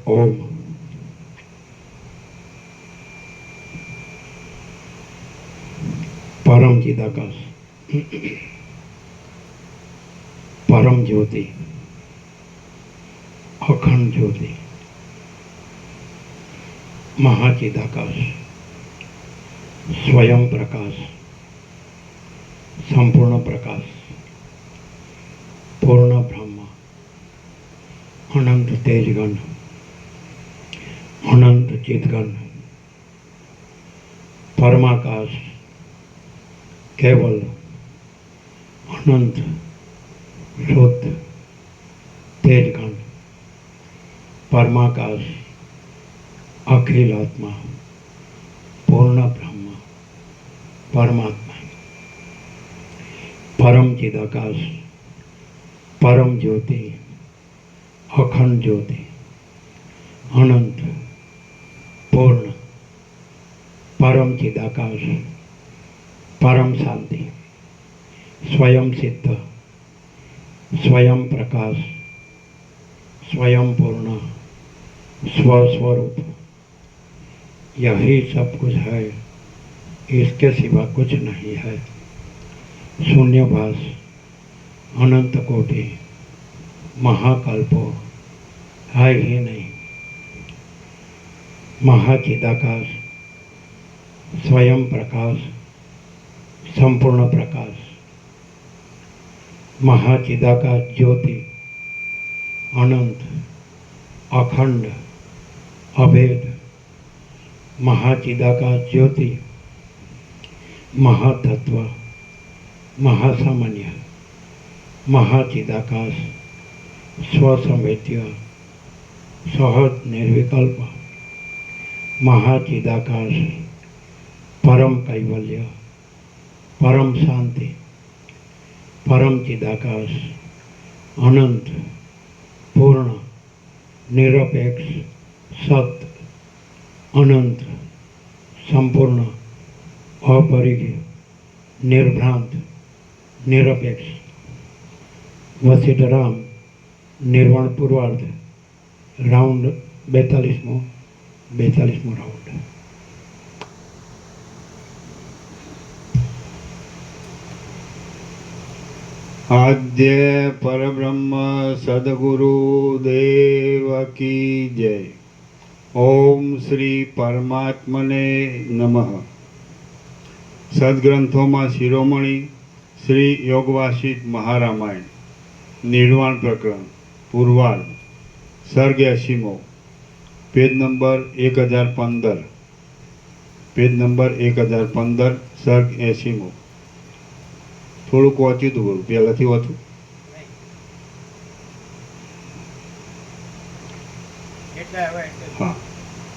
ओम। परम चिदाकाश, परम ज्योति, अखंड ज्योति, महाचिदाकाश, स्वयं प्रकाश, संपूर्ण प्रकाश, पूर्ण ब्रह्म, अनंत तेजगण, अनंत चितगण, परमाकाश, केवल अनंत शुद्ध तेजगण, परमाकाश, अखिल आत्मा, पूर्ण ब्रह्म, परमात्मा, परम चिदाकाश, परम ज्योति, अखंड ज्योति, अनंत पूर्ण, परम चिदाकाश, परम शांति, स्वयं सिद्ध, स्वयं प्रकाश, स्वयं पूर्ण, स्वस्वरूप, यही सब कुछ है, इसके सिवा कुछ नहीं है। शून्यभास, अनंत कोटि, महाकल्पो है ही नहीं। महाचिदाकाश, स्वयं प्रकाश, संपूर्ण प्रकाश, महाचिदाकाश ज्योति, अनंत, अखंड, अभेद, महाचिदाकाश ज्योति, महातत्व, महासामान्य, महाचिदाकाश, स्वसंवेद्य, सहज निर्विकल्प, महाचिदाकाश, परम कैवल्य, परम शांति, परम चिदाकाश, अनंत, पूर्ण, निरपेक्ष, सत्य, अनंत, संपूर्ण, अपरिग्य, निर्भ्रांत, निरपेक्ष, वसीठराम, निर्वाण पूर्वार्ध, राउंड 42मो राउंड। आद्य परब्रह्म सद्गुरु देव की जय। ओम श्री परमात्मने नमः। सद्ग्रंथों में शिरोमणि श्री योगवासित महारामायण निर्वाण प्रकरण पूर्वार्ध सर्ग 80मो पेज नंबर 1015 सर्ग 80मो। થોડુંક વાંચ્યું હતું બોલું પહેલાંથી વાંચું। હા,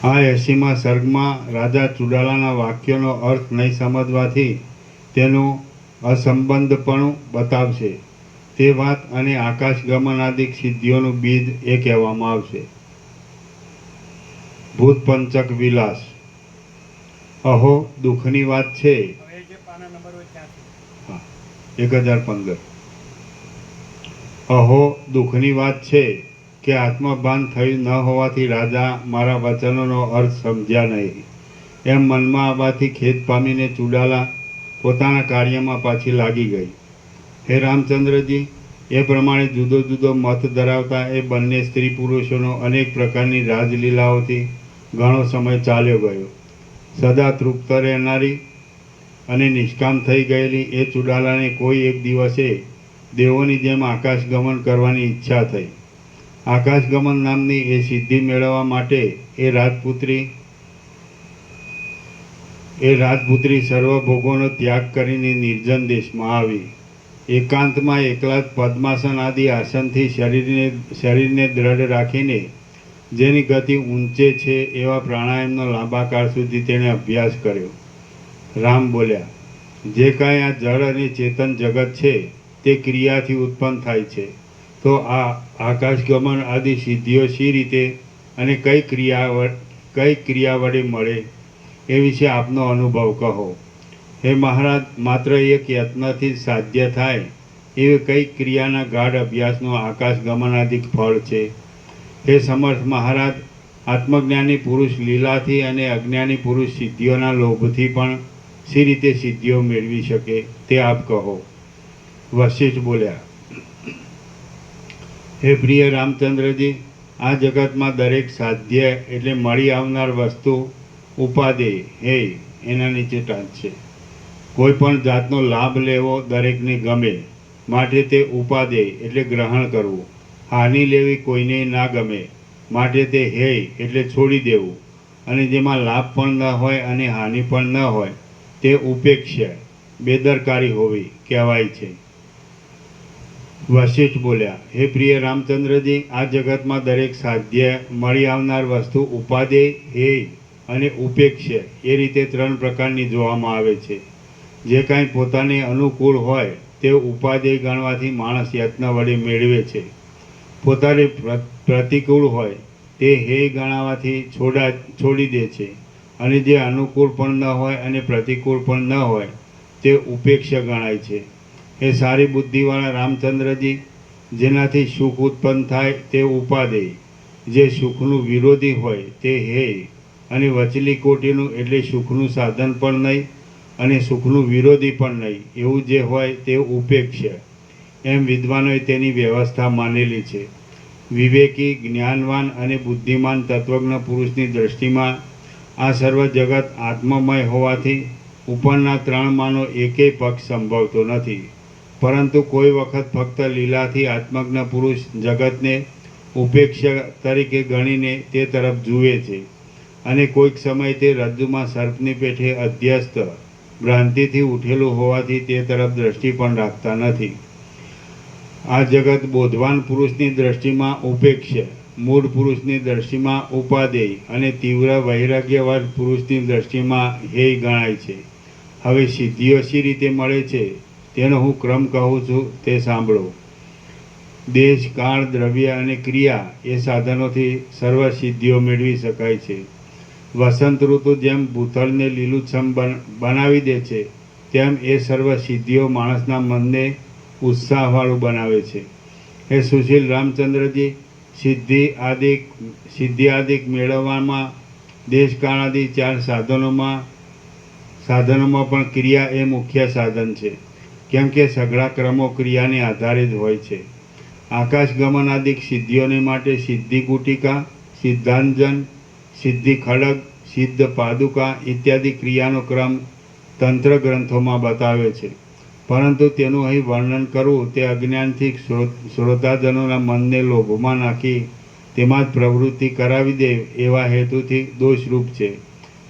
આ 80મા સર્ગમાં રાજા ચુડાલાના વાક્યોનો અર્થ નહીં સમજવાથી તેનું અસંબંધપણું બતાવશે તે વાત અને આકાશગમનાદિક સિદ્ધિઓનું બીજ એ કહેવામાં આવશે। ભૂતપંચક વિલાસ। અહો દુઃખની વાત છે। 1015। અહો દુઃખની વાત છે કે આત્મભાન થયું ન હોવાથી રાજા મારા વચનોનો અર્થ સમજ્યા નહીં એમ મનમાં આવવાથી ખેદ પામીને ચુડાલા પોતાના કાર્યમાં પાછી લાગી ગઈ। હે રામચંદ્રજી, એ પ્રમાણે જુદો જુદો મત ધરાવતા એ બંને સ્ત્રી પુરુષોનો અનેક પ્રકારની રાજલીલાઓથી ઘણો સમય ચાલ્યો ગયો। સદા તૃપ્ત રહેનારી અને નિષ્કામ થઈ ગયેલી એ ચુડાલાને કોઈ એક દિવસે દેવોની જેમ આકાશગમન કરવાની ઈચ્છા થઈ। આકાશગમન નામની એ સિદ્ધિ મેળવવા માટે એ રાજપુત્રી સર્વ ભોગોનો ત્યાગ કરીને નિર્જન દેશમાં આવી। એકાંતમાં એકલા જ પદ્માસન આદિ આસનથી શરીરને દ્રઢ રાખીને જેની ગતિ ઊંચે છે એવા પ્રાણાયામનો લાંબા કાળ સુધી તેણે અભ્યાસ કર્યો। રામ બોલ્યા, જે કાંઈ આ જળ અને ચેતન જગત છે તે ક્રિયાથી ઉત્પન્ન થાય છે, તો આ આકાશગમન આદિ સિદ્ધિઓ શી રીતે અને કઈ ક્રિયા વડે મળે એ વિશે આપનો અનુભવ કહો। હે મહારાજ, માત્ર એક યત્નથી સાધ્ય થાય એવી કઈ ક્રિયાના ગાઢ અભ્યાસનો આકાશગમનાદિક ફળ છે। હે સમર્થ મહારાજ, આત્મજ્ઞાની પુરુષ લીલાથી અને અજ્ઞાની પુરુષ સિદ્ધિઓના લોભથી પણ સી રીતે સિદ્ધિઓ મેળવી શકે તે આપ કહો. વશિષ્ઠ બોલ્યા, હે પ્રિય રામચંદ્રજી, આ જગતમાં દરેક સાધ્ય એટલે મળી આવનાર વસ્તુ ઉપાદેય હે એના નીચે ટાંચશે. કોઈ પણ જાતનો લાભ લેવો દરેકને ગમે, માટે તે ઉપાદેય એટલે ગ્રહણ કરવું. હાનિ લેવી કોઈને ના ગમે, માટે તે હેય એટલે છોડી દેવું. અને જેમાં લાભ પણ ન હોય અને હાનિ પણ ન હોય તે ઉપેક્ષા બેદરકારી હોવી કહેવાય છે. વશિષ્ઠ બોલ્યા, હે પ્રિય રામચંદ્રજી, આ જગતમાં દરેક સાધ્ય મળી આવનાર વસ્તુ ઉપાદેય હેય અને ઉપેક્ષા એ રીતે 3 પ્રકારની જોવામાં આવે છે. જે કાંઈ પોતાને અનુકૂળ હોય તે ઉપાદેય ગણવાથી માણસ યત્ન વડે મેળવે છે. પોતાને પ્રતિકૂળ હોય તે હેય ગણાવાથી છોડી દે છે. અને જે અનુકૂળ પણ ન હોય અને પ્રતિકૂળ પણ ન હોય તે ઉપેક્ષા ગણાય છે. એ સારી બુદ્ધિવાળા રામચંદ્રજી, જેનાથી સુખ ઉત્પન્ન થાય તે ઉપાદેય, જે સુખનું વિરોધી હોય તે હેય, અને વચલી કોટીનું એટલે સુખનું સાધન પણ નહીં અને સુખનું વિરોધી પણ નહીં એવું જે હોય તે ઉપેક્ષા. એમ વિદ્વાનોએ તેની વ્યવસ્થા માનેલી છે. વિવેકી, જ્ઞાનવાન અને બુદ્ધિમાન તત્વજ્ઞ પુરુષની દૃષ્ટિમાં આ સર્વ જગત આત્મમય હોવાથી ઉપરના 3માનો એકેય પક્ષ સંભવતો નથી. પરંતુ કોઈ વખત ફક્ત લીલાથી આત્મજ્ઞ પુરુષ જગતને ઉપેક્ષા તરીકે ગણીને તે તરફ જુએ છે, અને કોઈક સમય તે રજ્જુમાં સર્પની પેઠે અધ્યસ્ત ભ્રાંતિથી ઉઠેલું હોવાથી તે તરફ દ્રષ્ટિ પણ રાખતા નથી. આ જગત બોધવાન પુરુષની દ્રષ્ટિમાં ઉપેક્ષા, મૂળ પુરુષની દ્રષ્ટિમાં ઉપાદેય અને તીવ્ર વૈરાગ્યવાન પુરુષની દ્રષ્ટિમાં હેય ગણાય છે. હવે સિદ્ધિઓ શી રીતે મળે છે તેનો હું ક્રમ કહું છું તે સાંભળો. દેશ, કાળ, દ્રવ્ય અને ક્રિયા એ સાધનોથી સર્વ સિદ્ધિઓ મેળવી શકાય છે. વસંત ઋતુ જેમ ભૂતળને લીલુંછમ બનાવી દે છે, તેમ એ સર્વ સિદ્ધિઓ માણસના મનને ઉત્સાહવાળું બનાવે છે. હે સુશીલ રામચંદ્રજી, સિદ્ધિ આદિક મેળવવામાં દેશકાળ આદિ 4 સાધનોમાં પણ ક્રિયા એ મુખ્ય સાધન છે. કેમ કે સઘળા ક્રમો ક્રિયાને આધારે જ હોય છે. આકાશગમન આદિક સિદ્ધિઓને માટે સિદ્ધિ ગુટિકા, સિદ્ધાંજન, સિદ્ધિ ખડગ, સિદ્ધ પાદુકા ઇત્યાદિ ક્રિયાનો ક્રમ તંત્ર ગ્રંથોમાં બતાવ્યો છે. પરંતુ તેનું અહીં વર્ણન કરવું તે અજ્ઞાનથી શ્રોતાજનોના મનને લોભમાં નાખી તેમાં જ પ્રવૃત્તિ કરાવી દે એવા હેતુથી દોષરૂપ છે.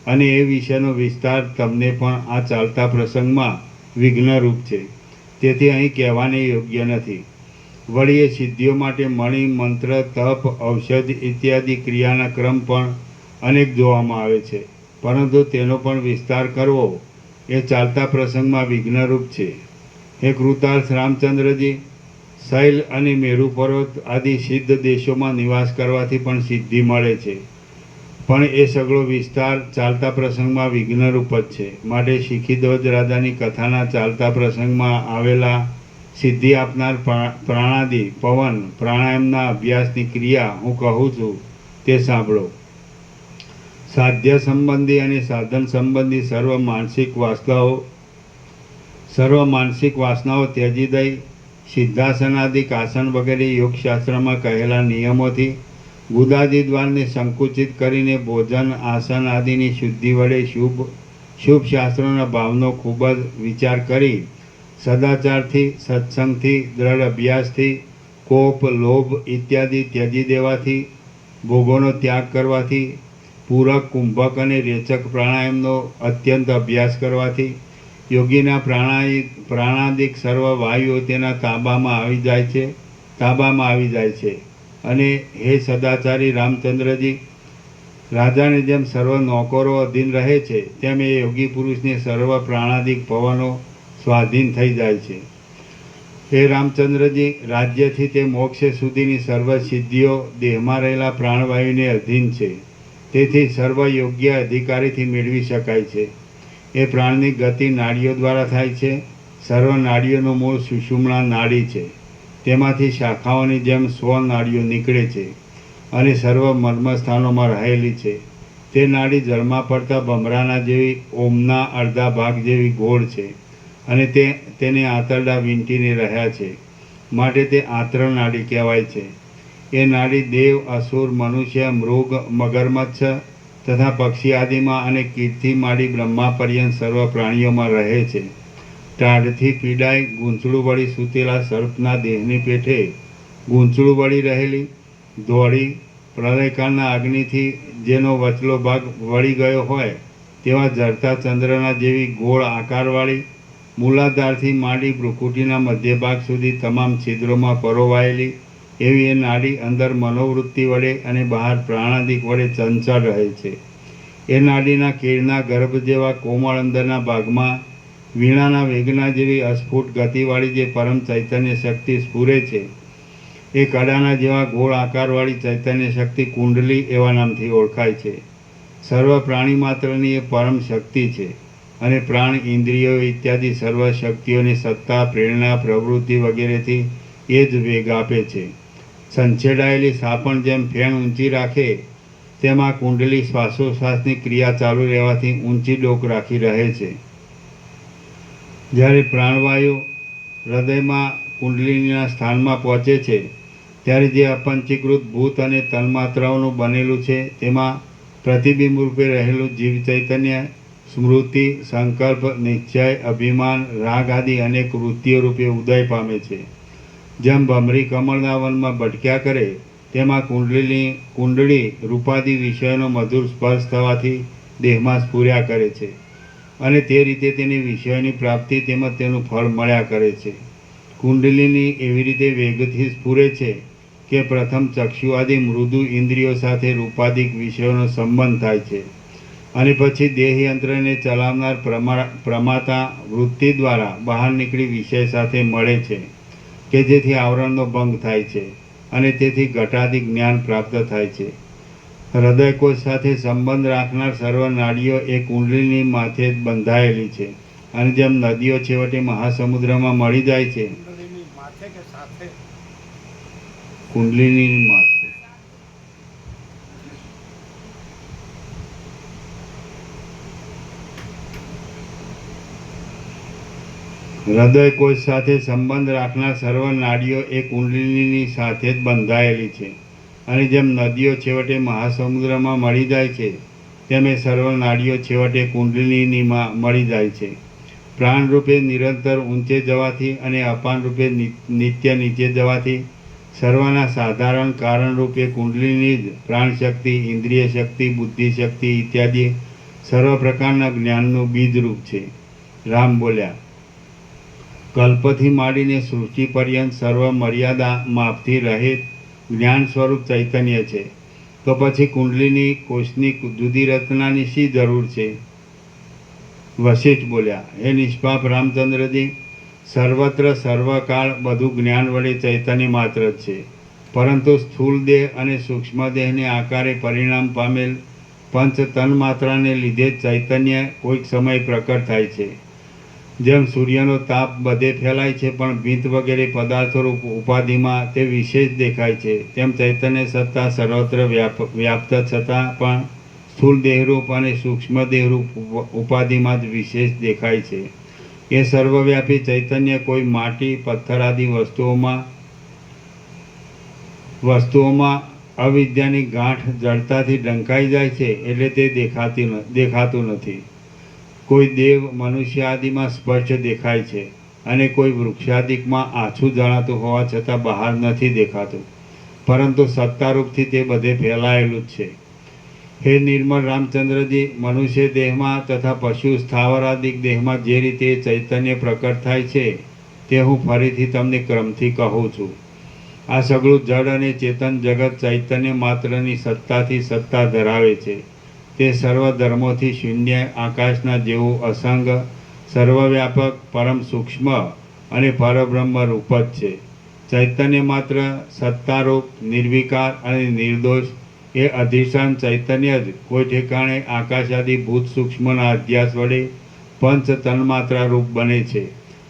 અને એ વિષયનો વિસ્તાર તમને પણ આ ચાલતા પ્રસંગમાં વિઘ્નરૂપ છે. તેથી અહીં કહેવાને યોગ્ય નથી. વળી એ સિદ્ધિઓ માટે મણિ, મંત્ર, તપ, ઔષધ ઇત્યાદિ ક્રિયાના ક્રમ પણ અનેક જોવામાં આવે છે. પરંતુ તેનો પણ વિસ્તાર કરવો એ ચાલતા પ્રસંગમાં વિઘ્નરૂપ છે. હે કૃતાર્થ રામચંદ્રજી, શૈલ અને મેરુ પર્વત આદિ સિદ્ધ દેશોમાં નિવાસ કરવાથી પણ સિદ્ધિ મળે છે. પણ એ સગળો વિસ્તાર ચાલતા પ્રસંગમાં વિઘ્નરૂપ જ છે. માટે શિખીધ્વજ રાજાની કથાના ચાલતા પ્રસંગમાં આવેલા સિદ્ધિ આપનાર પ્રાણાદિ પવન પ્રાણાયામના અભ્યાસની ક્રિયા હું કહું છું તે સાંભળો. સાધ્ય સંબંધી અને સાધન સંબંધી સર્વ માનસિક વાસનાઓ ત્યજી દઈ સિદ્ધાસનાદિક આસન વગેરે યોગશાસ્ત્રમાં કહેલા નિયમોથી ગુદાદિ દ્વારને સંકુચિત કરીને ભોજન, આસન આદિની શુદ્ધિ વડે શુભ શાસ્ત્રોના ભાવનો ખૂબ જ વિચાર કરી સદાચારથી, સત્સંગથી, દ્રઢ અભ્યાસથી, કોપ, લોભ ઇત્યાદિ ત્યજી દેવાથી, ભોગોનો ત્યાગ કરવાથી, પૂરક, કુંભક અને રેચક પ્રાણાયામનો અત્યંત અભ્યાસ કરવાથી યોગીના પ્રાણાદિક સર્વ વાયુઓ તેના તાબામાં આવી જાય છે. અને હે સદાચારી રામચંદ્રજી, રાજાને જેમ સર્વ નોકરો અધીન રહે છે તેમ એ યોગી પુરુષને સર્વ પ્રાણાદિક પવનો સ્વાધીન થઈ જાય છે. હે રામચંદ્રજી, રાજ્યથી તે મોક્ષ સુધીની સર્વ સિદ્ધિઓ દેહમાં રહેલા પ્રાણવાયુને અધીન છે. તેથી સર્વ યોગ્ય અધિકારીથી મેળવી શકાય છે. એ પ્રાણની ગતિ નાડીઓ દ્વારા થાય છે. સર્વ નાડીઓનું મૂળ સુષુમ્ના નાડી છે. તેમાંથી શાખાઓની જેમ 100 નાડીઓ નીકળે છે. અને સર્વ મર્મસ્થાનોમાં રહેલી છે. તે નાડી જળમાં પડતા ભમરાના જેવી ઓમના અડધા ભાગ જેવી ગોળ છે અને તેને આંતરડા વીંટીને રહ્યા છે, માટે તે આંત્ર નાડી કહેવાય છે. એ નાડી દેવ, અસુર, મનુષ્ય, મૃગ, મગરમચ્છ તથા પક્ષી આદિમાં અને કીટથી માંડી બ્રહ્મા પર્યંત સર્વ પ્રાણીઓમાં રહે છે. ટાઢથી પીડાઈ ગૂંચળું વળી સૂતેલા સર્પના દેહની પેઠે ગૂંચળું વળી રહેલી ધોળી પ્રલયકાળના અગ્નિથી જેનો વચલો ભાગ વળી ગયો હોય તેવા જરતા ચંદ્રના જેવી ગોળ આકારવાળી, મૂલાધારથી માંડી ભ્રુકુટીના મધ્ય ભાગ સુધી તમામ છિદ્રોમાં પરોવાયેલી એવી એ નાડી અંદર મનોવૃત્તિ વડે અને બહાર પ્રાણાદિક વડે ચંચળ રહે છે. એ નાડીના કીડના ગર્ભ જેવા કોમળ અંદરના ભાગમાં વીણાના વેગના જેવી અસ્ફુટ ગતિવાળી જે પરમ ચૈતન્ય શક્તિ સ્ફુરે છે, એ કડાના જેવા ગોળ આકારવાળી ચૈતન્ય શક્તિ કુંડલી એવા નામથી ઓળખાય છે. સર્વ પ્રાણી માત્રની એ પરમ શક્તિ છે અને પ્રાણ, ઇન્દ્રિયો ઇત્યાદિ સર્વ શક્તિઓની સત્તા, પ્રેરણા, પ્રવૃત્તિ વગેરેથી એ જ વેગ આપે છે. સંછેડાયેલી સાપણ જેમ ફેણ ઊંચી રાખે તેમ આ કુંડલી શ્વાસોશ્વાસની ક્રિયા ચાલુ રહેવાથી ઊંચી ડોક રાખી રહે છે. જ્યારે પ્રાણવાયુ હૃદયમાં કુંડલીના સ્થાનમાં પહોંચે છે ત્યારે જે અપંચીકૃત ભૂત અને તન્માત્રાઓનું બનેલું છે તેમાં પ્રતિબિંબ રૂપે રહેલું જીવ ચૈતન્ય સ્મૃતિ, સંકલ્પ, નિશ્ચય, અભિમાન, રાગ આદિ અનેક વૃત્તિઓ રૂપે ઉદય પામે છે. જેમ ભમરી કમળના વનમાં ભટક્યા કરે તેમાં કુંડળી રૂપાદિ વિષયોનો મધુર સ્પર્શ થવાથી દેહમાં સ્ફુર્યા કરે છે અને તે રીતે તેની વિષયોની પ્રાપ્તિ તેમજ તેનું ફળ મળ્યા કરે છે. કુંડલીની એવી રીતે વેગથી સ્ફુરે છે કે પ્રથમ ચક્ષુ આદિ મૃદુ ઇન્દ્રિયો સાથે રૂપાદિક વિષયોનો સંબંધ થાય છે અને પછી દેહયંત્રને ચલાવનાર પ્રમાતા વૃત્તિ દ્વારા બહાર નીકળી વિષય સાથે મળે છે કે જેથી આવરણનો ભંગ થાય છે અને તેથી ઘટાદિક જ્ઞાન પ્રાપ્ત થાય છે. હૃદયકોશ સાથે સંબંધ રાખનાર સર્વ નાડીઓ એ કુંડલીની માથે જ બંધાયેલી છે અને જેમ નદીઓ છેવટે મહાસમુદ્રમાં મળી જાય છે, કુંડલીની માથે હૃદયકોશ સાથે સંબંધ રાખનાર સર્વ નાડીઓ એ કુંડલીની સાથે જ બંધાયેલી છે અને જેમ નદીઓ છેવટે મહાસમુદ્રમાં મળી જાય છે તેમ એ સર્વ નાડીઓ છેવટે કુંડલીનીમાં મળી જાય છે. પ્રાણ રૂપે નિરંતર ઊંચે જવાથી અને અપાન રૂપે નિત્ય નીચે જવાથી સર્વના સાધારણ કારણ રૂપે કુંડલીની જ પ્રાણશક્તિ, ઇન્દ્રિય શક્તિ, બુદ્ધિ શક્તિ ઇત્યાદિ સર્વ પ્રકારના જ્ઞાનનું બીજરૂપ છે. રામ બોલ્યા, કલ્પથી માંડીને સૃષ્ટિ પર્યંત સર્વ મર્યાદા માપથી રહિત જ્ઞાન સ્વરૂપ ચૈતન્ય છે, તો પછી કુંડલીની કોષની જુદી રચનાની શી જરૂર છે? વશિષ્ઠ બોલ્યા, હે નિષ્પાપ રામચંદ્રજી, સર્વત્ર સર્વકાળ બધું જ્ઞાન વડે ચૈતન્ય માત્ર જ છે, પરંતુ સ્થૂળ દેહ અને સૂક્ષ્મ દેહને આકારે પરિણામ પામેલ પંચ તન્માત્રાને લીધે જ ચૈતન્ય કોઈક સમય પ્રકટ થાય છે. જેમ સૂર્યનો તાપ બધે ફેલાય છે પણ ભીંત વગેરે પદાર્થો રૂપ ઉપાધિમાં તે વિશેષ દેખાય છે, તેમ ચૈતન્ય સત્તા સર્વત્ર વ્યાપ્ત છતાં પણ સ્થૂળ દેહરૂપ અને સૂક્ષ્મ દેહરૂપ ઉપાધિમાં જ વિશેષ દેખાય છે. એ સર્વવ્યાપી ચૈતન્ય કોઈ માટી, પથ્થર આદિ વસ્તુઓમાં અવિદ્યાની ગાંઠ જડતાથી ઢંકાઈ જાય છે એટલે તે દેખાતું નથી. કોઈ દેવ, મનુષ્ય આદિમાં સ્પષ્ટ દેખાય છે અને કોઈ વૃક્ષાદિકમાં આછું જણાતું હોવા છતાં બહાર નથી દેખાતું, પરંતુ સત્તારૂપથી તે બધે ફેલાયેલું જ છે. હે નિર્મળ રામચંદ્રજી, મનુષ્ય દેહમાં તથા પશુ સ્થાવરાદિક દેહમાં જે રીતે ચૈતન્ય પ્રકટ થાય છે તે હું ફરીથી તમને ક્રમથી કહું છું. આ સગળું જડ અને ચેતન જગત ચૈતન્ય માત્રની સત્તાથી સત્તા ધરાવે છે. તે સર્વ ધર્મોથી શૂન્ય આકાશના જેવું અસંગ, સર્વવ્યાપક, પરમ સૂક્ષ્મ અને પરબ્રહ્મ રૂપ જ છે. ચૈતન્ય માત્ર સત્તારૂપ, નિર્વિકાર અને નિર્દોષ એ અધિષ્ઠાન ચૈતન્ય જ કોઈ ઠેકાણે આકાશાદિ ભૂત સૂક્ષ્મના અધ્યાસ વડે પંચ તન્માત્રા રૂપ બને છે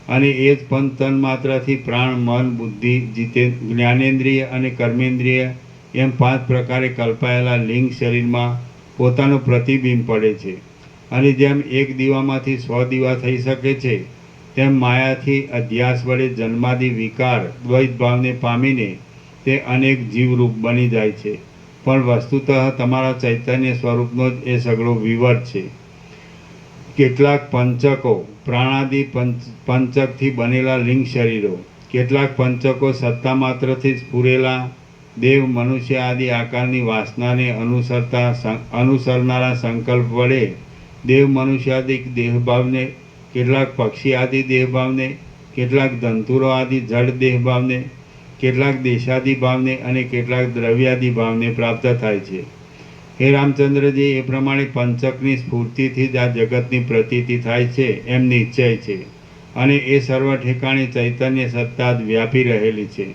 અને એ જ પંચ તન્માત્રાથી પ્રાણ, મન, બુદ્ધિ, જ્ઞાનેન્દ્રિય અને કર્મેન્દ્રિય એમ 5 પ્રકારે કલ્પાયેલા લિંગ શરીરમાં પોતાનું પ્રતિબિંબ પડે છે. અને જેમ એક દીવામાંથી 100 દીવા થઈ શકે છે, તેમ માયાથી અધ્યાસ વડે જન્માદિ વિકાર દ્વૈત ભાવને પામીને તે અનેક જીવરૂપ બની જાય છે. પણ વસ્તુતઃ તમારા ચૈતન્ય સ્વરૂપનો જ એ સગળો વિવર છે. કેટલાક પંચકો પ્રાણાદિ પંચકથી બનેલા લિંગ શરીરો, કેટલાક પંચકો સત્તા માત્રથી સ્ફુરેલા દેવ મનુષ્ય આદિ આકારની વાસનાને અનુસરનારા સંકલ્પ વડે દેવ મનુષ્યાદિ દેહભાવને, કેટલાક પક્ષી આદિ દેહભાવને, કેટલાક ધંતુરો આદિ જડ દેહભાવને, કેટલાક દેશાદિ ભાવને અને કેટલાક દ્રવ્યાદિ ભાવને પ્રાપ્ત થાય છે. હે રામચંદ્રજી, એ પ્રમાણે પંચકની સ્ફૂર્તિથી જ આ જગતની પ્રતીતિ થાય છે એમ નિશ્ચય છે. અને એ સર્વ ઠેકાણે ચૈતન્ય સત્તા જ વ્યાપી રહેલી છે.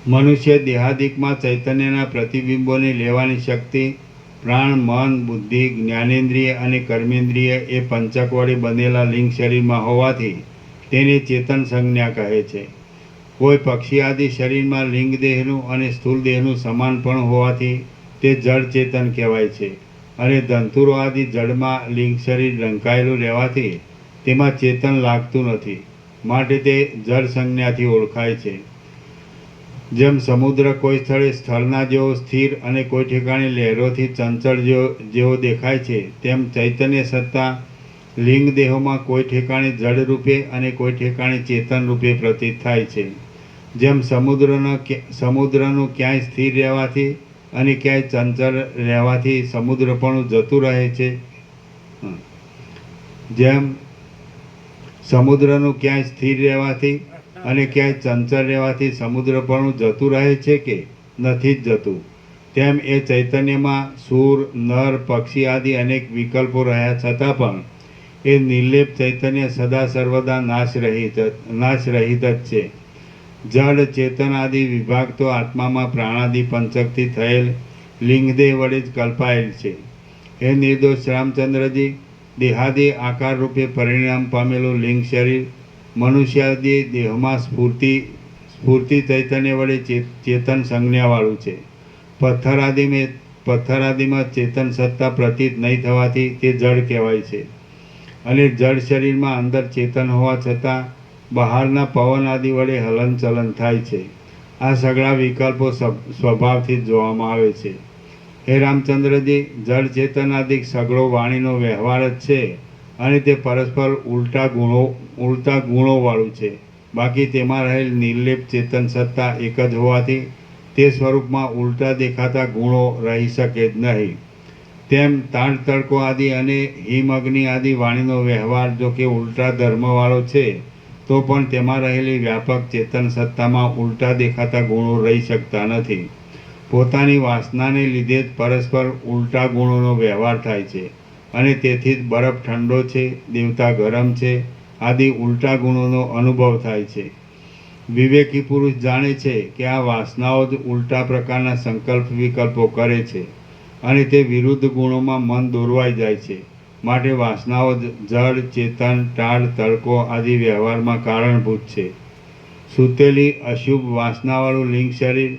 મનુષ્ય દેહાદિકમાં ચૈતન્યના પ્રતિબિંબોને લેવાની શક્તિ પ્રાણ, મન, બુદ્ધિ, જ્ઞાનેન્દ્રિય અને કર્મેન્દ્રિય એ પંચક વડે બનેલા લિંગ શરીરમાં હોવાથી તેને ચેતન સંજ્ઞા કહે છે. કોઈ પક્ષી આદિ શરીરમાં લિંગ દેહનું અને સ્થૂળ દેહનું સમાનપણ હોવાથી તે જડ ચેતન કહેવાય છે. અને ધંતુરો આદિ જડમાં લિંગ શરીર ઢંકાયેલું રહેવાથી તેમાં ચેતન લાગતું નથી, માટે તે જડ સંજ્ઞાથી ઓળખાય છે. જેમ સમુદ્ર કોઈ સ્થળે સ્થળના જેવો સ્થિર અને કોઈ ઠેકાણે લહેરોથી ચંચળ જેવો દેખાય છે, તેમ ચૈતન્ય સત્તા લિંગ દેહોમાં કોઈ ઠેકાણે જડ રૂપે અને કોઈ ઠેકાણે ચેતન રૂપે પ્રતીત થાય છે. જેમ સમુદ્રનું ક્યાંય સ્થિર રહેવાથી અને ક્યાંય ચંચળ રહેવાથી સમુદ્રપણું જતું રહે છે, જેમ સમુદ્રનું ક્યાંય સ્થિર રહેવાથી અને ક્યાંય ચંચળ રહેવાથી સમુદ્રપણું જતું રહે છે કે નથી જ જતું, તેમ એ ચૈતન્યમાં સૂર, નર, પક્ષી આદિ અનેક વિકલ્પો રહ્યા છતાં પણ એ નિર્લેપ ચૈતન્ય સદા સર્વદા નાશ રહિત જ છે. જડ, ચેતન આદિ વિભાગ તો આત્મામાં પ્રાણાદિ પંચકથી થયેલ લિંગદેહ વડે જ કલ્પાયેલ છે. હે નિર્દોષ રામચંદ્રજી, દેહાદિ આકાર રૂપે પરિણામ પામેલું લિંગ શરીર મનુષ્યાદિ દેહમાં સ્ફૂર્તિ ચૈતન્ય વડે ચેતન સંજ્ઞાવાળું છે. પથ્થર આદિમાં ચેતન સત્તા પ્રતીત નહીં થવાથી તે જડ કહેવાય છે. અને જડ શરીરમાં અંદર ચેતન હોવા છતાં બહારના પવન આદિ વડે હલનચલન થાય છે. આ સગળા વિકલ્પો સ્વભાવથી જ જોવામાં આવે છે. હે રામચંદ્રજી, જડ ચેતન આદિ સગળો વાણીનો વ્યવહાર જ છે અને તે પરસ્પર ઉલટા ગુણોવાળું છે. બાકી તેમાં રહેલ નિર્લેપ ચેતન સત્તા એક જ હોવાથી તે સ્વરૂપમાં ઉલટા દેખાતા ગુણો રહી શકે જ નહીં. તેમ તાળ તડકો આદિ અને હિમ અગ્નિ આદિ વાણીનો વ્યવહાર જો કે ઉલટા ધર્મવાળો છે, તો પણ તેમાં રહેલી વ્યાપક ચેતન સત્તામાં ઉલટા દેખાતા ગુણો રહી શકતા નથી. પોતાની વાસનાને લીધે જ પરસ્પર ઉલટા ગુણોનો વ્યવહાર થાય છે અને તેથી જ બરફ ઠંડો છે, દેવતા ગરમ છે આદિ ઉલટા ગુણોનો અનુભવ થાય છે. વિવેકી પુરુષ જાણે છે કે આ વાસનાઓ જ ઉલટા પ્રકારના સંકલ્પ વિકલ્પો કરે છે અને તે વિરુદ્ધ ગુણોમાં મન દોરવાઈ જાય છે. માટે વાસનાઓ જડ, ચેતન, ટાળ, તડકો આદિ વ્યવહારમાં કારણભૂત છે. સૂતેલી અશુભ વાસનાવાળું લિંગ શરીર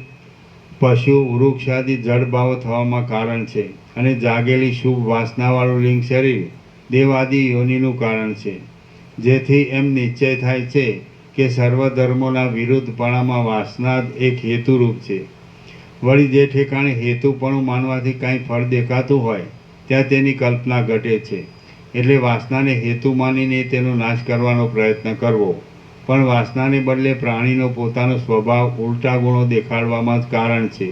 પશુ, વૃક્ષ આદિ જડ ભાવો થવામાં કારણ છે અને જાગેલી શુભ વાસનાવાળું લિંગ શરીર દેવ આદિ યોનિનું કારણ છે. જેથી એમ નિશ્ચય થાય છે કે સર્વ ધર્મોના વિરુદ્ધપણામાં વાસના જ એક હેતુરૂપ છે. વળી જે ઠેકાણે હેતુપણું માનવાથી કાંઈ ફળ દેખાતું હોય ત્યાં તેની કલ્પના ઘટે છે. એટલે વાસનાને હેતુ માનીને તેનો નાશ કરવાનો પ્રયત્ન કરવો. પણ વાસનાને બદલે પ્રાણીનો પોતાનો સ્વભાવ ઉલટા ગુણો દેખાડવામાં જ કારણ છે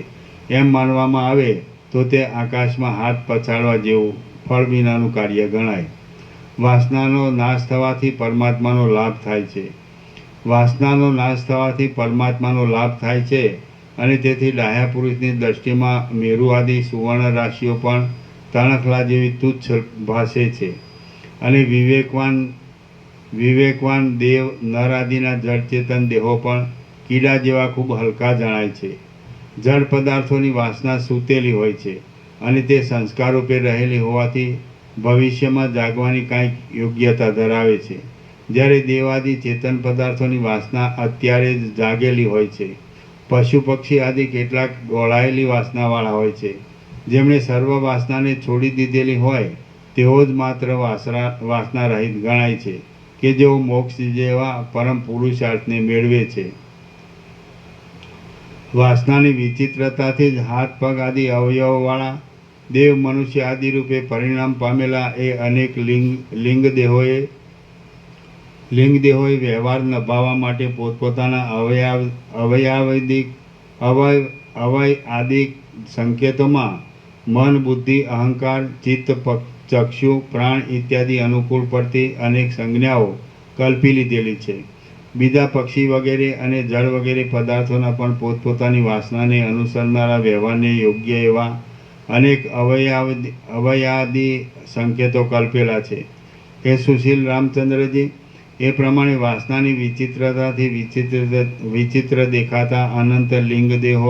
એમ માનવામાં આવે તો તે આકાશમાં હાથ પછાડવા જેવું ફળ વિનાનું કાર્ય ગણાય. વાસનાનો નાશ થવાથી પરમાત્માનો લાભ થાય છે. વાસનાનો નાશ થવાથી પરમાત્માનો લાભ થાય છે અને તેથી ડાહ્યા પુરુષની દ્રષ્ટિમાં મેરુ આદિ સુવર્ણ રાશિઓ પણ તણખલા જેવી તુચ્છ ભાસે છે. અને વિવેકવાન દેવ, નર આદિના જડચેતન દેહો પણ કીડા જેવા ખૂબ હલકા જણાય છે. જડ પદાર્થોની વાસના સૂતેલી હોય છે અને તે સંસ્કાર રૂપે રહેલી હોવાથી ભવિષ્યમાં જાગવાની કાંઈક યોગ્યતા ધરાવે છે. જ્યારે દેવાદિ ચેતન પદાર્થોની વાસના અત્યારે જ જાગેલી હોય છે, પશુ પક્ષી આદિ કેટલાક ગોળાયેલી વાસનાવાળા હોય છે. જેમણે સર્વ વાસનાને છોડી દીધેલી હોય તેઓ જ માત્ર વાસના રહિત ગણાય છે, કે જેઓ મોક્ષ જેવા પરમ પુરુષાર્થને મેળવે છે. વાસનાની વિચિત્રતાથી જ હાથ પગ આદિ અવયવવાળા દેવ મનુષ્ય આદિ રૂપે પરિણામ પામેલા એ અનેક લિંગ દેહોએ વ્યવહાર નભાવવા માટે પોતપોતાના અવયવાદિક સંકેતોમાં મન, બુદ્ધિ, અહંકાર, ચિત્ત, ચક્ષુ, પ્રાણ ઇત્યાદિ અનુકૂળ પડતી અનેક સંજ્ઞાઓ કલ્પી લીધેલી છે. બીજા પક્ષી વગેરે અને જળ વગેરે પદાર્થોના પણ પોતપોતાની વાસનાને અનુસરનારા વ્યવહારને યોગ્ય એવા અનેક અવયવાદિ સંકેતો કલ્પેલા છે. એ સુશીલ રામચંદ્રજી, એ પ્રમાણે વાસનાની વિચિત્રતાથી વિચિત્ર દેખાતા અનંત લિંગ દેહો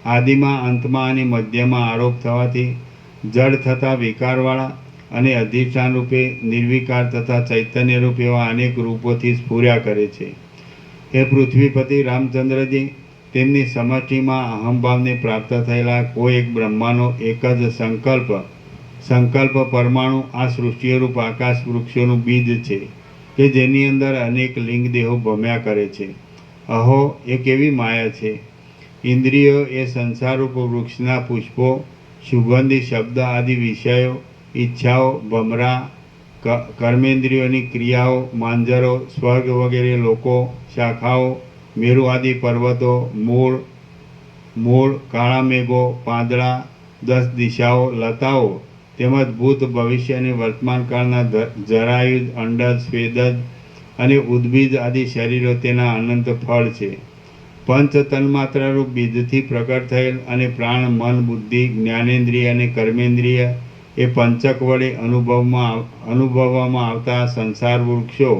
આદિમાં અંતમાં અને મધ્યમાં આરોપ થવાથી જડ થતા વિકારવાળા અને અધિષ્ઠાન રૂપે નિર્વિકાર તથા ચૈતન્ય રૂપ એવા અનેક રૂપોથી સ્ફુર્યા કરે છે. એ પૃથ્વીપતિ રામચંદ્રજી, તેમની સમષ્ટિમાં અહંભાવને પ્રાપ્ત થયેલા કોઈ એક બ્રહ્માનો એક જ સંકલ્પ પરમાણુ આ સૃષ્ટિરૂપ આકાશ વૃક્ષોનું બીજ છે, કે જેની અંદર અનેક લિંગ દેહો ભમ્યા કરે છે. અહો, એ કેવી માયા છે! ઇન્દ્રિયો એ સંસારરૂપ વૃક્ષના પુષ્પો, સુગંધી શબ્દ આદિ વિષયો, ઈચ્છાઓ, ભમરા, કર્મેન્દ્રિયોની ક્રિયાઓ, માંજરો, સ્વર્ગ વગેરે લોકો, શાખાઓ, મેરુ આદિ પર્વતો, મૂળ, કાળા મેઘો, પાંદડા, 10 દિશાઓ, લતાઓ, તેમજ ભૂત, ભવિષ્ય અને વર્તમાન કાળના જરાયુજ, અંડજ, સ્વેદજ અને ઉદ્ભીજ આદિ શરીરો તેના અનંત ફળ છે. પંચ તન્માત્રારૂપ બીજથી પ્રકટ થયેલ અને પ્રાણ, મન, બુદ્ધિ, જ્ઞાનેન્દ્રિય અને કર્મેન્દ્રિય એ પંચક વડે અનુભવવામાં આવતા સંસાર વૃક્ષો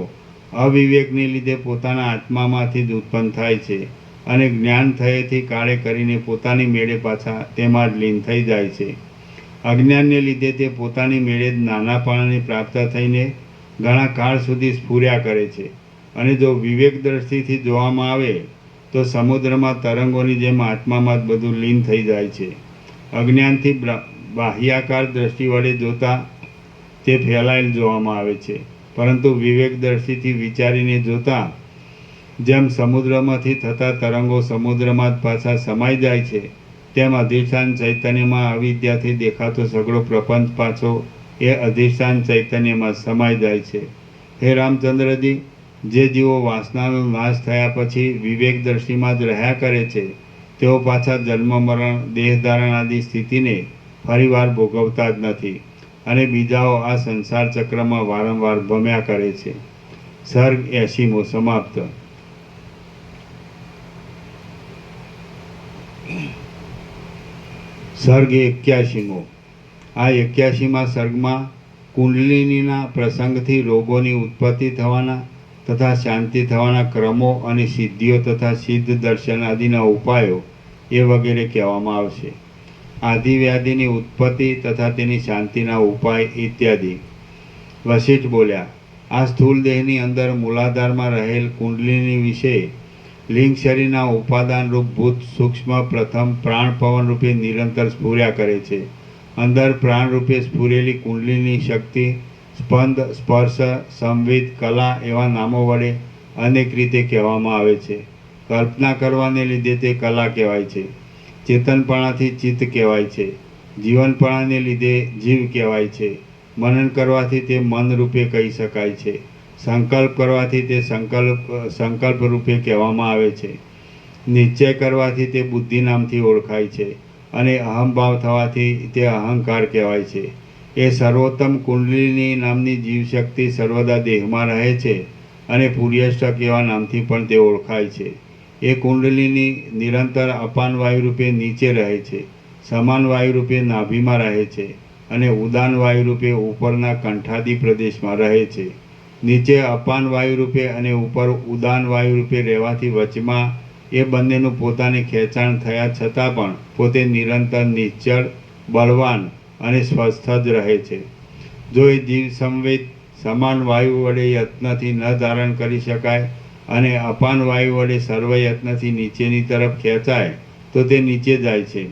અવિવેકને લીધે પોતાના આત્મામાંથી જ ઉત્પન્ન થાય છે અને જ્ઞાન થયેથી કાળે કરીને પોતાની મેળે પાછા તેમાં જ લીન થઈ જાય છે. અજ્ઞાનને લીધે તે પોતાની મેળે જ નાનાપણાને પ્રાપ્ત થઈને ઘણા કાળ સુધી સ્ફુર્યા કરે છે. અને જો વિવેક દ્રષ્ટિથી જોવામાં આવે તો સમુદ્રમાં તરંગોની જેમ આત્મામાં જ બધું લીન થઈ જાય છે. અજ્ઞાનથી બાહ્યાકાર દ્રષ્ટિ વડે જોતા તે ફેલાયેલ જોવામાં આવે છે, પરંતુ વિવેક દ્રષ્ટિથી વિચારીને જોતા જેમ સમુદ્રમાંથી થતા તરંગો સમુદ્રમાં જ પાછા સમાઈ જાય છે, તેમ અધિષ્ઠાન ચૈતન્યમાં અવિદ્યાથી દેખાતો સઘળો પ્રપંચ પાછો એ અધિષ્ઠાન ચૈતન્યમાં સમાઈ જાય છે. હે રામચંદ્રજી, જે જીવો વાસનાનો નાશ થયા પછી વિવેક દ્રષ્ટિમાં જ રહ્યા કરે છે, તેઓ પાછા જન્મ મરણ દેહધારણ આદિ સ્થિતિને ફરીવાર ભોગવતા જ નથી અને બીજાઓ આ સંસાર ચક્રમાં વારંવાર ભમ્યા કરે છે. સર્ગ 80મો સમાપ્ત. સર્ગ 81મો. આ 81મા સર્ગમાં કુંડલિનીના પ્રસંગથી રોગોની ઉત્પત્તિ થવાના તથા શાંતિ થવાના ક્રમો અને સિદ્ધિઓ તથા સિદ્ધ દર્શન આદિના ઉપાયો એ વગેરે કહેવામાં આવશે. આદિવ્યાધિની ઉત્પત્તિ તથા તેની શાંતિના ઉપાય ઇત્યાદિ. વશિષ્ઠ બોલ્યા, આ સ્થૂળ દેહની અંદર મૂલાધારમાં રહેલ કુંડલિની વિશે લિંગ શરીરના ઉપાદાન રૂપ ભૂત સૂક્ષ્મ પ્રથમ પ્રાણ પવન રૂપે નિરંતર સ્ફુર્યા કરે છે. અંદર પ્રાણ રૂપે સ્ફુરેલી કુંડલિની શક્તિ સ્પંદ, સ્પર્શ, સંવિત, કલા એવા નામો વડે અનેક રીતે કહેવામાં આવે છે. કલ્પના કરવાને લીધે તે કલા કહેવાય છે. ચેતનપણાથી ચિત્ત કહેવાય છે. જીવનપણાને લીધે જીવ કહેવાય છે. મનન કરવાથી તે મન રૂપે કહી શકાય છે. સંકલ્પ કરવાથી તે સંકલ્પ રૂપે કહેવામાં આવે છે. નિશ્ચય કરવાથી તે બુદ્ધિ નામથી ઓળખાય છે અને અહંભાવ થવાથી તે અહંકાર કહેવાય છે. એ સર્વોત્તમ કુંડલિની નામની જીવશક્તિ સર્વદા દેહમાં રહે છે અને પુર્યષ્ટક એવા નામથી પણ તે ઓળખાય છે. એ કુંડલિની નિરંતર અપાન વાયુ રૂપે નીચે રહે છે, સમાન વાયુ રૂપે નાભીમાં રહે છે અને ઉદાન વાયુ રૂપે ઉપરના કંઠાદી પ્રદેશમાં રહે છે. નીચે અપાન વાયુ રૂપે અને ઉપર ઉદાન વાયુ રૂપે રહેવાથી વચમાં એ બંનેનું પોતાને ખેંચાણ થયા છતાં પણ પોતે નિરંતર નિશ્ચળ, બળવાન અને સ્વસ્થ જ રહે છે. જો એ જીવ સંવેદ સમાન વાયુ વડે યત્નથી ન ધારણ કરી શકાય અને અપાન વાયુ વડે સર્વયત્નથી નીચેની તરફ ખેંચાય તો તે નીચે જાય છે,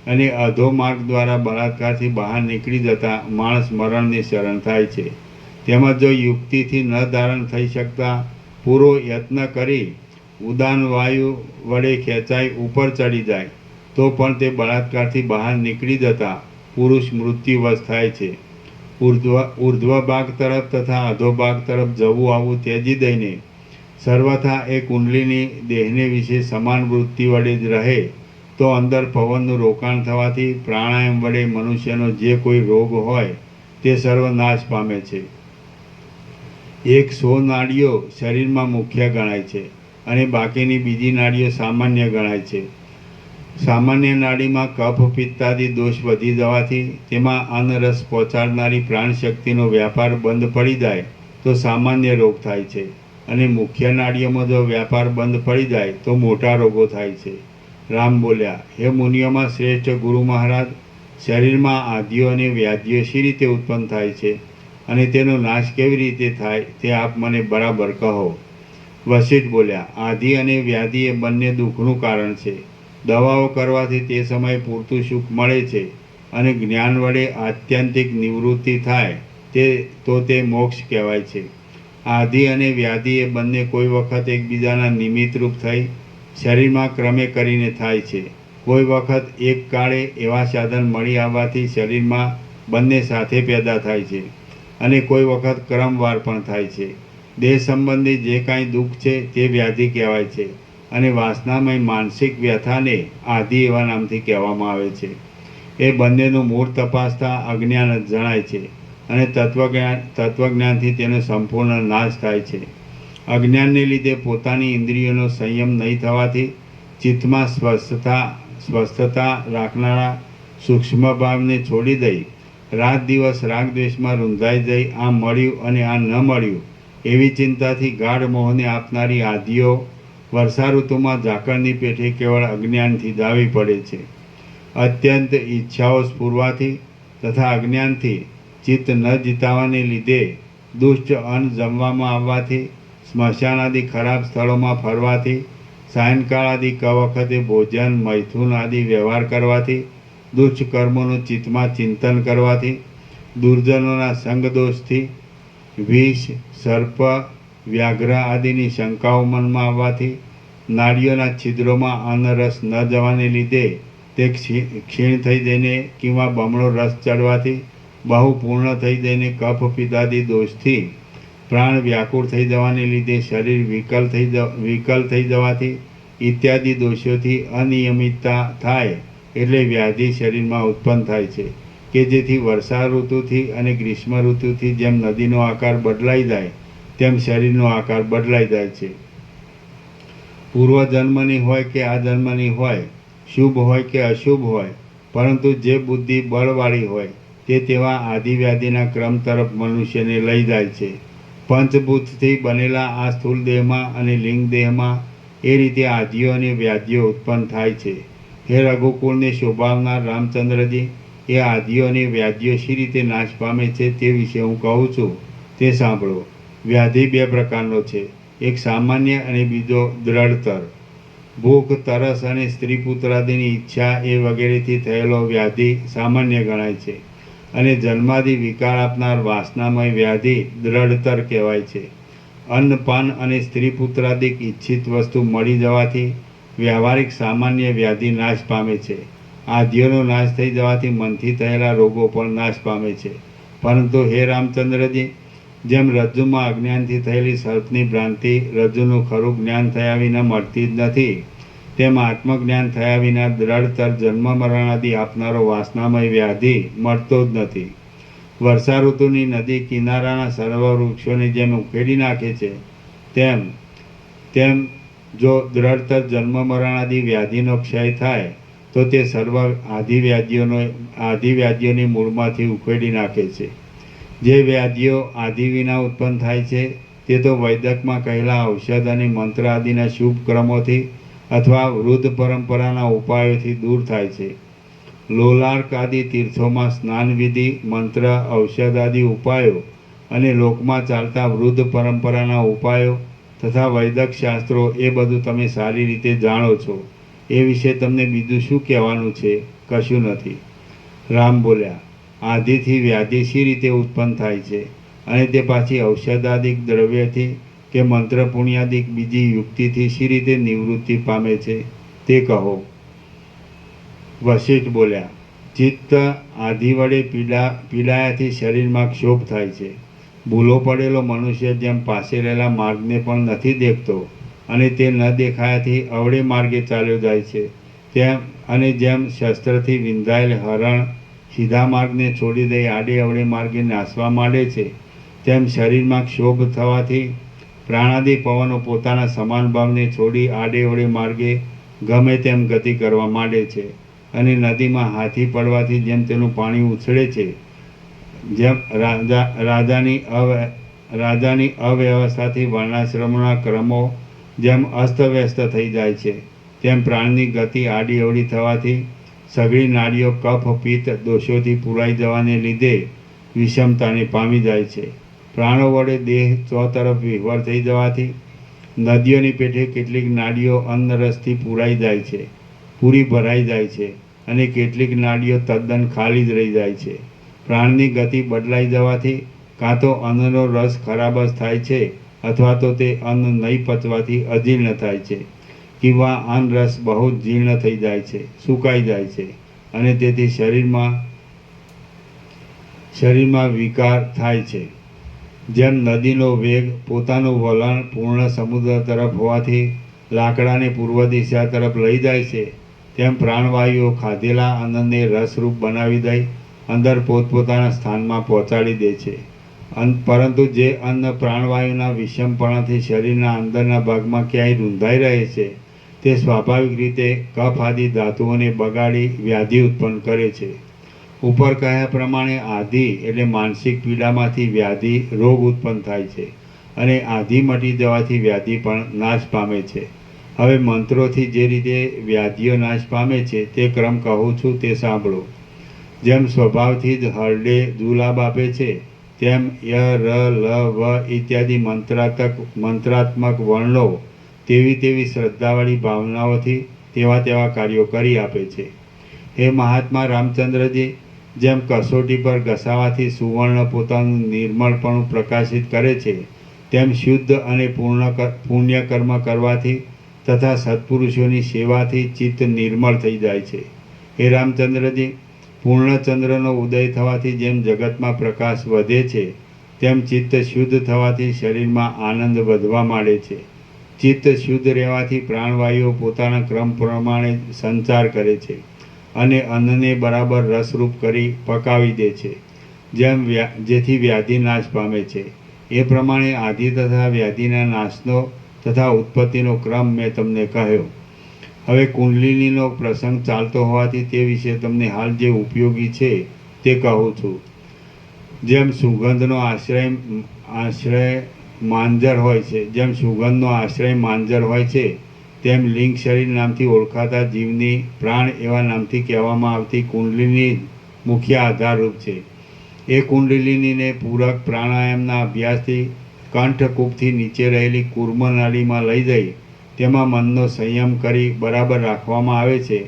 અને અધો માર્ગ દ્વારા બળાત્કારથી બહાર નીકળી જતા માણસ મરણને શરણ થાય છે. તેમજ જો યુક્તિથી ન ધારણ થઈ શકતા પૂરો યત્ન કરી ઉદાન વાયુ વડે ખેંચાઈ ઉપર ચડી જાય તો પણ તે બળાત્કારથી બહાર નીકળી જતા પુરુષ મૃત્યુવશ થાય છે. ઉર્ધ્વ ભાગ તરફ તથા અધો ભાગ તરફ જવું આવવું ત્યજી દઈને સર્વથા એ કુંડલીની દેહને વિશે સમાન વૃત્તિ વડે જ રહે તો અંદર પવનનું રોકાણ થવાથી પ્રાણાયામ વડે મનુષ્યનો જે કોઈ રોગ હોય તે સર્વ નાશ પામે છે. 100 નાડીઓ શરીરમાં મુખ્ય ગણાય છે અને બાકીની બીજી નાડીઓ સામાન્ય ગણાય છે. સામાન્ય નાડીમાં કફ પિત્તાદિ દોષ વધી જવાથી તેમાં અન્નરસ પહોંચાડનારી પ્રાણશક્તિનો વ્યાપાર બંધ પડી જાય તો સામાન્ય રોગ થાય છે, અને મુખ્ય નાડીઓમાં જો વ્યાપાર બંધ પડી જાય તો મોટા રોગો થાય છે. રામ બોલ્યા, હે મુનિઓમાં શ્રેષ્ઠ ગુરુ મહારાજ, શરીરમાં આધિઓ અને વ્યાધિઓ શી રીતે ઉત્પન્ન થાય છે અને તેનો નાશ કેવી રીતે થાય તે આપ મને બરાબર કહો. વશિષ્ઠ બોલ્યા, આધિ અને વ્યાધિ એ બંને દુઃખનું કારણ છે. દવાઓ કરવાથી તે સમયે પૂરતું સુખ મળે છે અને જ્ઞાન વડે આત્યંતિક નિવૃત્તિ થાય તો તે મોક્ષ કહેવાય છે. આધિ અને વ્યાધિ એ બંને કોઈ વખત એકબીજાના નિમિત્તરૂપ થઈ શરીરમાં ક્રમે કરીને થાય છે. કોઈ વખત એક કાળે એવા સાધન મળી આવવાથી શરીરમાં બંને સાથે પેદા થાય છે, અને કોઈ વખત ક્રમવાર પણ થાય છે. દેહ સંબંધી જે કાંઈ દુઃખ છે તે વ્યાધિ કહેવાય છે, અને વાસનામય માનસિક વ્યથાને આધિ એવા નામથી કહેવામાં આવે છે. એ બંનેનું મૂળ તપાસતા અજ્ઞાન જ જણાય છે, અને તત્વજ્ઞાનથી તેનો સંપૂર્ણ નાશ થાય છે. અજ્ઞાનને લીધે પોતાની ઇન્દ્રિયોનો સંયમ નહીં થવાથી ચિત્તમાં સ્વસ્થતા રાખનારા સૂક્ષ્મ ભાવને છોડી દઈ રાત દિવસ રાગદ્વેષમાં રૂંધાઈ જઈ આ મળ્યું અને આ ન મળ્યું એવી ચિંતાથી ગાઢ મોહને આપનારી આધિઓ વર્ષા ઋતુમાં ઝાકળની પેઠે કેવળ અજ્ઞાનથી દાવી પડે છે. અત્યંત ઈચ્છાઓ સ્ફુરવાથી તથા અજ્ઞાનથી ચિત્ત ન જીતાવાને લીધે દુષ્ટ અન્ન જમવામાં આવવાથી, સ્મશાન આદિ ખરાબ સ્થળોમાં ફરવાથી, સાયંકાળ આદિ વખતે ભોજન મૈથુન આદિ વ્યવહાર કરવાથી, દુષ્ટ કર્મોનું ચિત્તમાં ચિંતન કરવાથી, દુર્જનોના સંગદોષથી, વિષ સર્પ વ્યાઘ્ર આદિની શંકાઓ મનમાં આવવાથી, નાડીઓના છિદ્રોમાં અન્નરસ ન જવાને લીધે તે ક્ષીણ થઈ જઈને કિંવા બમણો રસ ચડવાથી, બહુ પૂર્ણ થઈ જઈને કફ પિત્તાદિ દોષથી પ્રાણ વ્યાકુળ થઈ જવાને લીધે શરીર વિકલ થઈ જવાથી ઇત્યાદિ દોષોથી અનિયમિતતા થાય એટલે વ્યાધિ શરીરમાં ઉત્પન્ન થાય છે, કે જેથી વર્ષા ઋતુથી અને ગ્રીષ્મ ઋતુથી જેમ નદીનો આકાર બદલાઈ જાય તેમ શરીરનો આકાર બદલાઈ જાય છે. પૂર્વજન્મની હોય કે આ જન્મની હોય, શુભ હોય કે અશુભ હોય, પરંતુ જે બુદ્ધિ બળવાળી હોય તે તેવા આધિવ્યાધિના ક્રમ તરફ મનુષ્યને લઈ જાય છે. પંચભૂતથી બનેલા આ સ્થૂળ દેહમાં અને લિંગ દેહમાં એ રીતે આધિઓ અને વ્યાધિઓ ઉત્પન્ન થાય છે. હે રઘુકુળને શોભાવનાર રામચંદ્રજી, એ આધિઓ અને વ્યાધિઓ શી રીતે નાશ પામે છે તે વિશે હું કહું છું, તે સાંભળો. વ્યાધિ બે પ્રકારનો છે, એક સામાન્ય અને બીજો દ્રઢતર. ભૂખ, તરસ અને સ્ત્રી પુત્રાદિની ઈચ્છા એ વગેરેથી થયેલો વ્યાધિ સામાન્ય ગણાય છે, અને જન્માદિ વિકાર આપનાર વાસનામય વ્યાધિ દ્રઢતર કહેવાય છે. અન્નપાન અને સ્ત્રી પુત્રાદિક ઈચ્છિત વસ્તુ મળી જવાથી વ્યવહારિક સામાન્ય વ્યાધિ નાશ પામે છે. આધિઓનો નાશ થઈ જવાથી મનથી થયેલા રોગો પણ નાશ પામે છે. પરંતુ હે રામચંદ્રજી, જેમ રજ્જુમાં અજ્ઞાનથી થયેલી સર્પની ભ્રાંતિ રજ્જુનું ખરું જ્ઞાન થયા વિના મળતી જ નથી, તેમ આત્મજ્ઞાન થયા વિના દ્રઢતર જન્મ મરણાદિ આપનારો વાસનામય વ્યાધિ મળતો જ નથી. વર્ષા ઋતુની નદી કિનારાના સર્વ વૃક્ષોને જેમ ઉખેડી નાખે છે તેમ જો દ્રઢતર જન્મ મરણાદિ વ્યાધિનો ક્ષય થાય તો તે સર્વ આધિવ્યાધિઓને મૂળમાંથી ઉખેડી નાખે છે. જે વ્યાધિઓ આધિ વિના ઉત્પન્ન થાય છે તે તો વૈદકમાં કહેલા ઔષધ અને મંત્ર આદિના શુભ ક્રમોથી અથવા વૃદ્ધ પરંપરાના ઉપાયોથી દૂર થાય છે. લોલાર્ક આદિ તીર્થોમાં સ્નાન વિધિ, મંત્ર, ઔષધ આદિ ઉપાયો અને લોકમાં ચાલતા વૃદ્ધ પરંપરાના ઉપાયો તથા વૈદક શાસ્ત્રો એ બધું તમે સારી રીતે જાણો છો. એ વિશે તમને બીજું શું કહેવાનું છે? કશું નથી. રામ બોલ્યા, આધિથી વ્યાધિ શી રીતે ઉત્પન્ન થાય છે અને તે પાછી ઔષધાદિક દ્રવ્યથી કે મંત્ર પુણ્યાદિક બીજી યુક્તિથી શી રીતે નિવૃત્તિ પામે છે તે કહો. વશિષ્ઠ બોલ્યા, ચિત્ત આધિ વડે પીડાયાથી શરીરમાં ક્ષોભ થાય છે. ભૂલો પડેલો મનુષ્ય જેમ પાસે રહેલા માર્ગને પણ નથી દેખતો અને તે ન દેખાયાથી અવળે માર્ગે ચાલ્યો જાય છે તેમ, અને જેમ શસ્ત્રથી વિંધાયેલ હરણ સીધા માર્ગને છોડી દઈ આડે અવળે માર્ગે નાસવા માંડે છે, તેમ શરીરમાં ક્ષોભ થવાથી પ્રાણાદિ પવનો પોતાના સમાન ભાવને છોડી આડે અવળે માર્ગે ગમે તેમ ગતિ કરવા માંડે છે. અને નદીમાં હાથી પડવાથી જેમ તેનું પાણી ઉછળે છે, જેમ રાજાની અવ્યવસ્થાથી વર્ણાશ્રમના ક્રમો જેમ અસ્તવ્યસ્ત થઈ જાય છે, તેમ પ્રાણની ગતિ આડી અવળી થવાથી સઘળી નાડીઓ કફ પિત્ત દોષોથી પુરાઈ જવાને લીધે વિષમતાને પામી જાય છે. પ્રાણો વડે દેહ ચોતરફ વિહવર થઈ જવાથી નદીઓની પેઠે કેટલીક નાડીઓ અન્નરસથી પૂરી ભરાઈ જાય છે અને કેટલીક નાડીઓ તદ્દન ખાલી જ રહી જાય છે. પ્રાણની ગતિ બદલાઈ જવાથી કાં તો અન્નનો રસ ખરાબ જ થાય છે અથવા તો તે અન્ન નહીં પચવાથી અજીર્ણ થાય છે, કિંવા અન્ન રસ બહુ જ જીર્ણ થઈ જાય છે, સુકાઈ જાય છે અને તેથી શરીરમાં વિકાર થાય છે. જેમ નદીનો વેગ પોતાનું વલણ પૂર્ણ સમુદ્ર તરફ હોવાથી લાકડાને પૂર્વ દિશા તરફ લઈ જાય છે, તેમ પ્રાણવાયુઓ ખાધેલા અન્નને રસરૂપ બનાવી દઈ અંદર પોતપોતાના સ્થાનમાં પહોંચાડી દે છે. પરંતુ જે અન્ન પ્રાણવાયુના વિષમપણાથી શરીરના અંદરના ભાગમાં ક્યાંય રૂંધાઈ રહે છે, તે સ્વાભાવિક રીતે કફ આદિ ધાતુઓને બગાડી વ્યાધિ ઉત્પન્ન કરે છે. ઉપર કહ્યા પ્રમાણે આધિ એટલે માનસિક પીડામાંથી વ્યાધિ રોગ ઉત્પન્ન થાય છે અને આધિ મટી જવાથી વ્યાધિ પણ નાશ પામે છે. હવે મંત્રોથી જે રીતે વ્યાધિઓ નાશ પામે છે તે ક્રમ કહું છું તે સાંભળો. જેમ સ્વભાવથી જ હરડે જુલાબ આપે છે, તેમ ય ર લ વ ઇત્યાદિ મંત્રાત્મક વર્ણો તેવી શ્રદ્ધાવાળી ભાવનાઓથી તેવા કાર્યો કરી આપે છે. હે મહાત્મા રામચંદ્રજી, જેમ કસોટી પર ઘસાવાથી સુવર્ણ પોતાનું નિર્મળપણું પ્રકાશિત કરે છે, તેમ શુદ્ધ અને પુણ્ય કર્મ કરવાથી તથા સત્પુરુષોની સેવાથી ચિત્ત નિર્મળ થઈ જાય છે. હે રામચંદ્રજી, પૂર્ણચંદ્રનો ઉદય થવાથી જેમ જગતમાં પ્રકાશ વધે છે, તેમ ચિત્ત શુદ્ધ થવાથી શરીરમાં આનંદ વધવા માંડે છે. ચિત્ત શુદ્ધ રહેવાથી પ્રાણવાયુઓ પોતાના ક્રમ પ્રમાણે સંચાર કરે છે અને અન્નને બરાબર રસરૂપ કરી પકાવી દે છે, જેથી વ્યાધિ નાશ પામે છે. એ પ્રમાણે આધિ તથા વ્યાધિના નાશનો તથા ઉત્પત્તિનો ક્રમ મેં તમને કહ્યો. હવે કુંડલિનીનો પ્રસંગ ચાલતો હોવાથી તે વિશે તમને હાલ જે ઉપયોગી છે તે કહું છું. જેમ સુગંધનો આશ્રય માંજર હોય છે, તેમ લિંગ શરીર નામથી ઓળખાતા જીવની પ્રાણ એવા નામથી કહેવામાં આવતી કુંડલિની મુખ્ય આધારરૂપ છે. એ કુંડલિનીને પૂરક પ્રાણાયામના અભ્યાસથી કંઠકૂપથી નીચે રહેલી કુર્મ નાડીમાં લઈ જઈ તેમાં મનનો સંયમ કરી બરાબર રાખવામાં આવે છે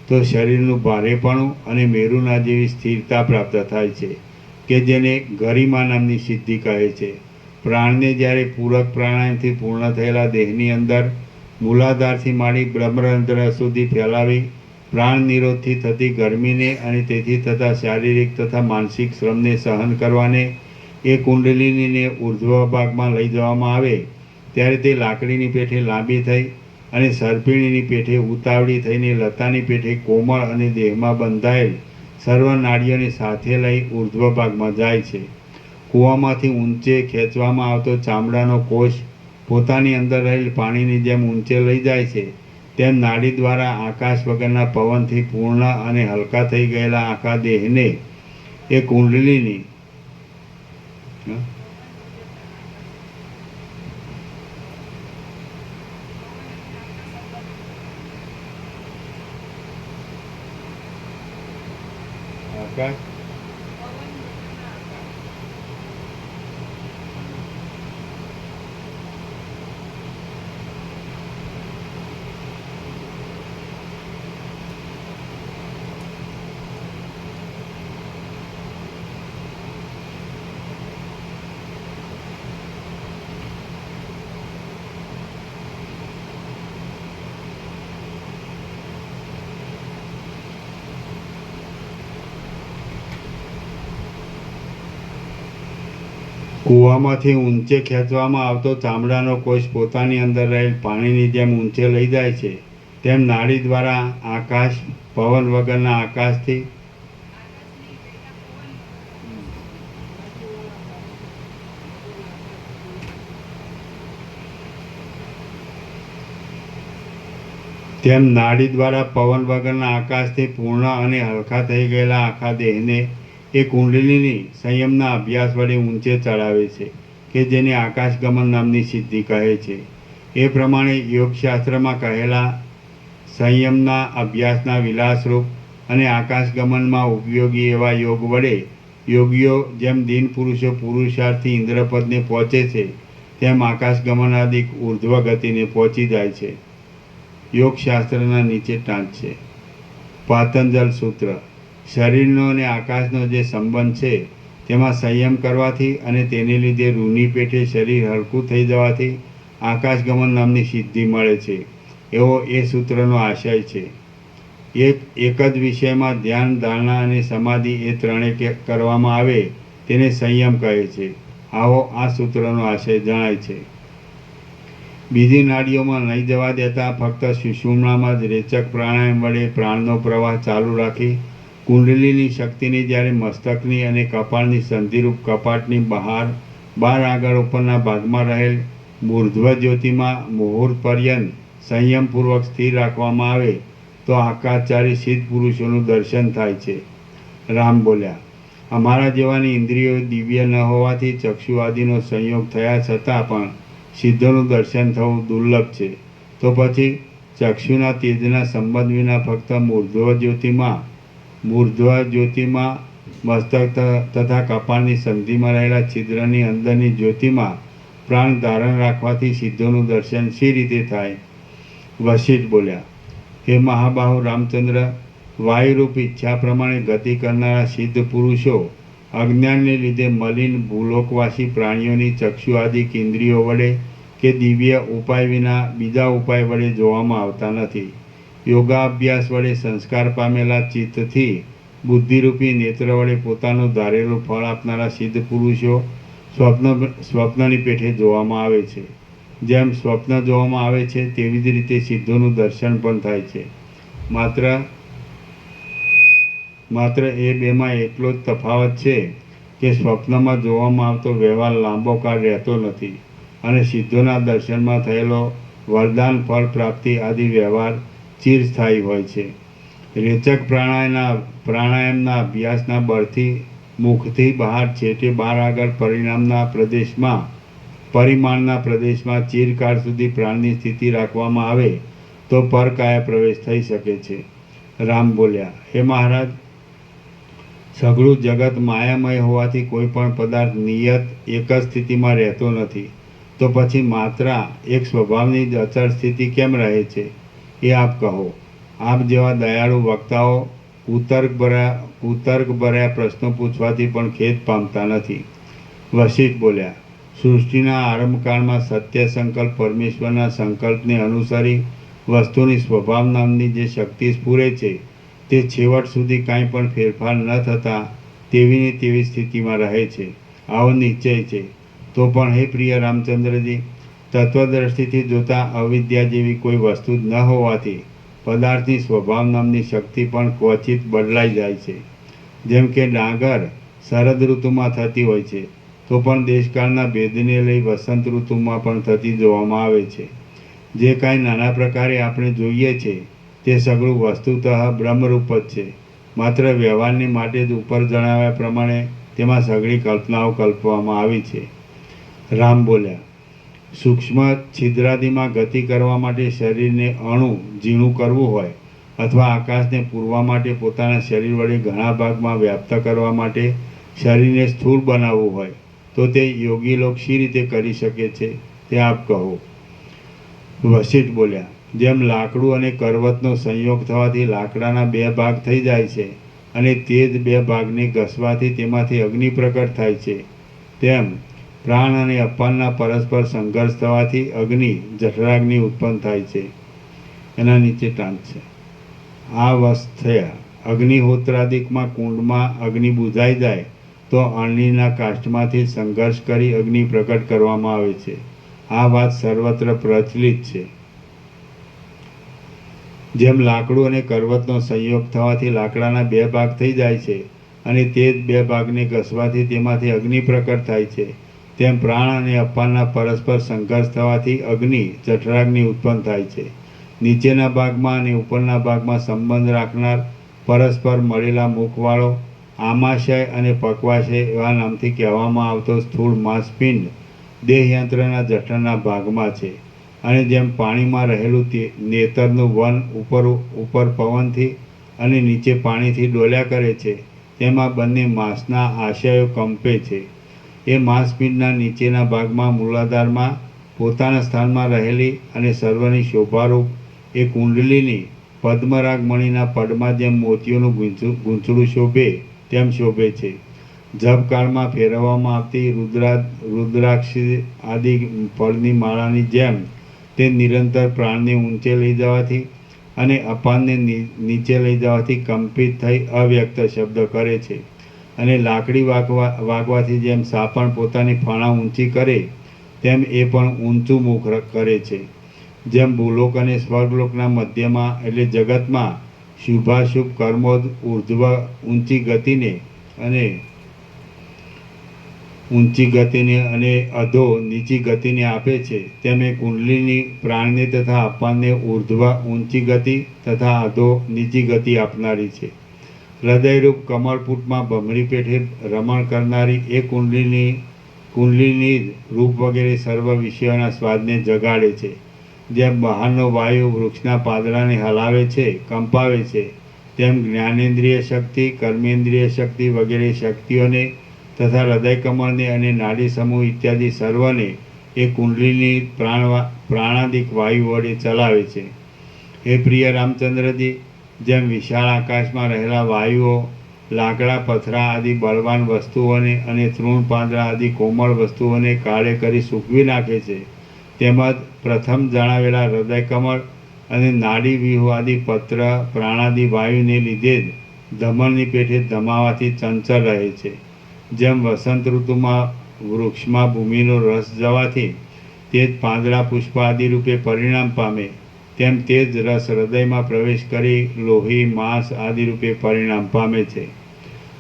તો શરીરનું ભારેપણું અને મેરુના જેવી સ્થિરતા પ્રાપ્ત થાય છે, કે જેને ગરિમા નામની સિદ્ધિ કહે છે. પ્રાણને જ્યારે પૂરક પ્રાણાયામથી પૂર્ણ થયેલા દેહની અંદર મૂલાધારથી માંડી બ્રહ્મરંધ્ર સુધી ફેલાવી પ્રાણ નિરોધથી થતી ગરમીને અને તેથી થતા શારીરિક તથા માનસિક શ્રમને સહન કરવાને એ કુંડલિનીને ઉર્ધ્વ ભાગમાં લઈ જવામાં આવે ત્યારે તે લાકડીની પેઠે લાંબી થઈ અને સરપીણીની પેઠે ઉતાવળી થઈને લતાની પેઠે કોમળ અને દેહમાં બંધાયેલ સર્વ નાડીઓને સાથે લઈ ઉર્ધ્વ ભાગમાં જાય છે. કૂવામાંથી ઊંચે ખેંચવામાં આવતો ચામડાનો કોષ પોતાની અંદર રહેલ પાણીની જેમ ઊંચે લઈ જાય છે, તેમ નાડી દ્વારા આકાશ વગરના પવનથી પૂર્ણ અને હલકા થઈ ગયેલા આખા દેહને એ કુંડલિની આકાશ કૂવામાંથી ઊંચે ખેંચવામાં આવતો ચામડાનો કોષ પોતાની અંદર રહેલ પાણીની જેમ ઊંચે લઈ જાય છે, તેમ નાડી દ્વારા આકાશ પવન વગરના આકાશથી પવન વગરના આકાશથી પૂર્ણ અને હલકા થઈ ગયેલા આખા દેહને એ કુંડલીની સંયમના અભ્યાસ વડે ઊંચે ચડાવે છે, કે જેને આકાશગમન નામની સિદ્ધિ કહે છે. એ પ્રમાણે યોગશાસ્ત્રમાં કહેલા સંયમના અભ્યાસના વિલાસરૂપ અને આકાશગમનમાં ઉપયોગી એવા યોગ વડે યોગીઓ જેમ દિન પુરુષો પુરુષાર્થથી ઇન્દ્રપદને પહોંચે છે, તેમ આકાશગમનાદિક ઉર્ધ્વ ગતિને પહોંચી જાય છે. યોગશાસ્ત્રના નીચે ટાંચ છે. પાતંજલ સૂત્ર. શરીરનો અને આકાશનો જે સંબંધ છે તેમાં સંયમ કરવાથી અને તેને લીધે રૂની પેઠે શરીર હલકું થઈ જવાથી આકાશગમન નામની સિદ્ધિ મળે છે, એવો એ સૂત્રનો આશય છે. એક જ વિષયમાં ધ્યાન, ધારણા અને સમાધિ એ ત્રણેય કરવામાં આવે તેને સંયમ કહે છે. આવો આ સૂત્રનો આશય જણાય છે. બીજી નાડીઓમાં નહીં જવા દેતા ફક્ત સુષુમ્નામાં જ રેચક પ્રાણાયામ વડે પ્રાણનો પ્રવાહ ચાલુ રાખી કુંડલીની શક્તિને જ્યારે મસ્તકની અને કપાળની સંધિરૂપ કપાટની બહાર આગળ ઉપરના ભાગમાં રહેલ મૂર્ધ્વ જ્યોતિમાં મુહૂર્ત પર્યંત સંયમપૂર્વક સ્થિર રાખવામાં આવે તો આકાશચારી સિદ્ધ પુરુષોનું દર્શન થાય છે. રામ બોલ્યા, અમારા જેવાની ઇન્દ્રિયો દિવ્ય ન હોવાથી ચક્ષુ આદિનો સંયોગ થયા છતાં પણ સિદ્ધોનું દર્શન થવું દુર્લભ છે. તો પછી ચક્ષુના તેજના સંબંધ વિના ફક્ત મૂર્ધ્વ જ્યોતિમાં મસ્તક તથા કપાળની સંધિમાં રહેલા છિદ્રની અંદરની જ્યોતિમાં પ્રાણ ધારણ રાખવાથી સિદ્ધોનું દર્શન શી રીતે થાય? વશિષ્ઠ બોલ્યા, હે મહાબાહુ રામચંદ્ર, વાયુરૂપ ઈચ્છા પ્રમાણે ગતિ કરનારા સિદ્ધ પુરુષો અજ્ઞાનને લીધે મલિન ભૂલોકવાસી પ્રાણીઓની ચક્ષુ આદિક ઇન્દ્રિયો વડે કે દિવ્ય ઉપાય વિના બીજા ઉપાય વડે જોવામાં આવતા નથી. યોગાભ્યાસ વડે સંસ્કાર પામેલા ચિત્તથી બુદ્ધિરૂપી નેત્ર વડે પોતાનું ધારેલું ફળ આપનારા સિદ્ધ પુરુષો સ્વપ્નની પેઠે જોવામાં આવે છે. જેમ સ્વપ્ન જોવામાં આવે છે તેવી જ રીતે સિદ્ધોનું દર્શન પણ થાય છે. માત્ર એ બેમાં એટલો જ તફાવત છે કે સ્વપ્નમાં જોવામાં આવતો વ્યવહાર લાંબો કાળ રહેતો નથી અને સિદ્ધોના દર્શનમાં થયેલો વરદાન ફળ પ્રાપ્તિ આદિ વ્યવહાર ચિરસ્થાયી હોય છે. રેચક પ્રાણાયામના અભ્યાસના બળથી મુખથી બહાર છેટે બહાર આગળ પરિમાણના પ્રદેશમાં ચિરકાળ સુધી પ્રાણની સ્થિતિ રાખવામાં આવે તો પરકાયા પ્રવેશ થઈ શકે છે. રામ બોલ્યા, હે મહારાજ, સઘળું જગત માયામય હોવાથી કોઈ પણ પદાર્થ નિયત એક જ સ્થિતિમાં રહેતો નથી. તો પછી માત્રા એક સ્વભાવની જ અચળ સ્થિતિ કેમ રહે છે એ આપ કહો. આપ જેવા દયાળુ વક્તાઓ કુતર્ક ભર્યા પ્રશ્નો પૂછવાથી પણ ખેદ પામતા નથી. વશિષ્ઠ બોલ્યા, સૃષ્ટિના આરંભકાળમાં સત્ય સંકલ્પ પરમેશ્વરના સંકલ્પને અનુસરી વસ્તુની સ્વભાવ નામની જે શક્તિ સ્ફુરે છે તે છેવટ સુધી કાંઈ પણ ફેરફાર ન થતાં તેવીને તેવી સ્થિતિમાં રહે છે. આવો નિશ્ચય છે. તો પણ હે પ્રિય રામચંદ્રજી, તત્વદ્રષ્ટિથી જોતા અવિદ્યા જેવી કોઈ વસ્તુ જ ન હોવાથી પદાર્થની સ્વભાવ નામની શક્તિ પણ ક્વચિત બદલાઈ જાય છે. જેમ કે ડાંગર શરદ ઋતુમાં થતી હોય છે, તો પણ દેશકાળના ભેદને લઈ વસંત ઋતુમાં પણ થતી જોવામાં આવે છે. જે કાંઈ નાના પ્રકારે આપણે જોઈએ છે તે સઘળું વસ્તુતઃ બ્રહ્મરૂપ જ છે. માત્ર વ્યવહારની માટે જ ઉપર જણાવ્યા પ્રમાણે તેમાં સઘળી કલ્પનાઓ કલ્પવામાં આવી છે. રામ બોલ્યા, સૂક્ષ્મ છિદ્રાદિમાં ગતિ કરવા માટે શરીરને ઝીણું કરવું હોય અથવા આકાશને પૂરવા માટે પોતાના શરીર વડે ઘણા ભાગમાં વ્યાપ્ત કરવા માટે શરીરને સ્થૂળ બનાવવું હોય તો તે યોગી લોક શી રીતે કરી શકે છે તે આપ કહો. વશિષ્ઠ બોલ્યા, જેમ લાકડું અને કરવતનો સંયોગ થવાથી લાકડાના બે ભાગ થઈ જાય છે અને તે જ બે ભાગને ઘસવાથી તેમાંથી અગ્નિ પ્રકટ થાય છે, તેમ પ્રાણ અને અપાનના પરસ્પર સંઘર્ષ થવાથી જઠરાગ્નિ ઉત્પન્ન થાય છે. એના નીચે ટાંચ છે. આ વસ્ત થયા અગ્નિહોત્રાદિકમાં કુંડમાં અગ્નિ બુઝાઈ જાય તો અગ્નિના કાષ્ઠમાંથી સંઘર્ષ કરી અગ્નિ પ્રગટ કરવામાં આવે છે. આ વાત સર્વત્ર પ્રચલિત છે. જેમ લાકડું અને કરવતનો સંયોગ થવાથી લાકડાના 2 ભાગ થઈ જાય છે અને તે જ 2 ભાગને ઘસવાથી તેમાંથી અગ્નિ પ્રકટ થાય છે, તેમ પ્રાણ અને અપાનના પરસ્પર સંઘર્ષ થવાથી અગ્નિ જઠરાગ્નિ ઉત્પન્ન થાય છે. નીચેના ભાગમાં અને ઉપરના ભાગમાં સંબંધ રાખનાર પરસ્પર મળેલા મુખવાળો આમાશય અને પક્વાશય એવા નામથી કહેવામાં આવતો સ્થૂળ માંસપિંડ દેહયંત્રના જઠરના ભાગમાં છે. અને જેમ પાણીમાં રહેલું તે નેતરનું વન ઉપર પવનથી અને નીચે પાણીથી ડોલ્યા કરે છે, તેમાં બંને માંસના આશયો કંપે છે. એ માંસપિંડના નીચેના ભાગમાં મૂલાધારમાં પોતાના સ્થાનમાં રહેલી અને સર્વની શોભારૂપ એ કુંડલીની પદ્મરાગ મણીના પડમાં જેમ મોતીઓનું ગૂંચળું શોભે તેમ શોભે છે. જપકાળમાં ફેરવવામાં આવતી રુદ્રાક્ષી આદિ ફળની માળાની જેમ તે નિરંતર પ્રાણને ઊંચે લઈ જવાથી અને અપાનને નીચે લઈ જવાથી કંપિત થઈ અવ્યક્ત શબ્દ કરે છે. અને લાકડી વાગવાથી જેમ સાપણ પોતાની ફણા ઊંચી કરે તેમ એ પણ ઊંચું મુખ કરે છે. જેમ ભૂલોક અને સ્વર્ગલોકના મધ્યમાં એટલે જગતમાં શુભાશુભ કર્મો ઉર્ધ્વ ઊંચી ગતિને અને અધો નીચી ગતિને આપે છે, તેમ એ કુંડલીની પ્રાણને તથા અપાનને ઉર્ધ્વ ઊંચી ગતિ તથા અધો નીચી ગતિ આપનારી છે. હૃદયરૂપ કમળપુટમાં ભમરી પેઠે રમણ કરનારી એ કુંડલીની જ રૂપ વગેરે સર્વ વિષયોના સ્વાદને જગાડે છે. જેમ બહારનો વાયુ વૃક્ષના પાંદડાને હલાવે છે, કંપાવે છે, તેમ જ્ઞાનેન્દ્રિય શક્તિ, કર્મેન્દ્રિય શક્તિ વગેરે શક્તિઓને તથા હૃદયકમળને અને નાડી સમૂહ ઇત્યાદિ સર્વને એ કુંડલીની પ્રાણાદિક વાયુ વડે ચલાવે છે. હે પ્રિય રામચંદ્રજી, જેમ વિશાળ આકાશમાં રહેલા વાયુઓ લાકડા પથરા આદિ બળવાન વસ્તુઓને અને તૃણ પાંદડા આદિ કોમળ વસ્તુઓને કાળે કરી સૂકવી નાખે છે, તેમજ પ્રથમ જણાવેલા હૃદયકમળ અને નાડી વ્યૂહ આદિ પત્ર પ્રાણાદિ વાયુને લીધે જ ધમણની પેઠે ધમાવાથી ચંચળ રહે છે. જેમ વસંત ઋતુમાં વૃક્ષમાં ભૂમિનો રસ જવાથી તે જ પાંદડા પુષ્પ આદિ રૂપે પરિણામ પામે, તેમ તે જ રસ હૃદયમાં પ્રવેશ કરી લોહી માંસ આદિ રૂપે પરિણામ પામે છે.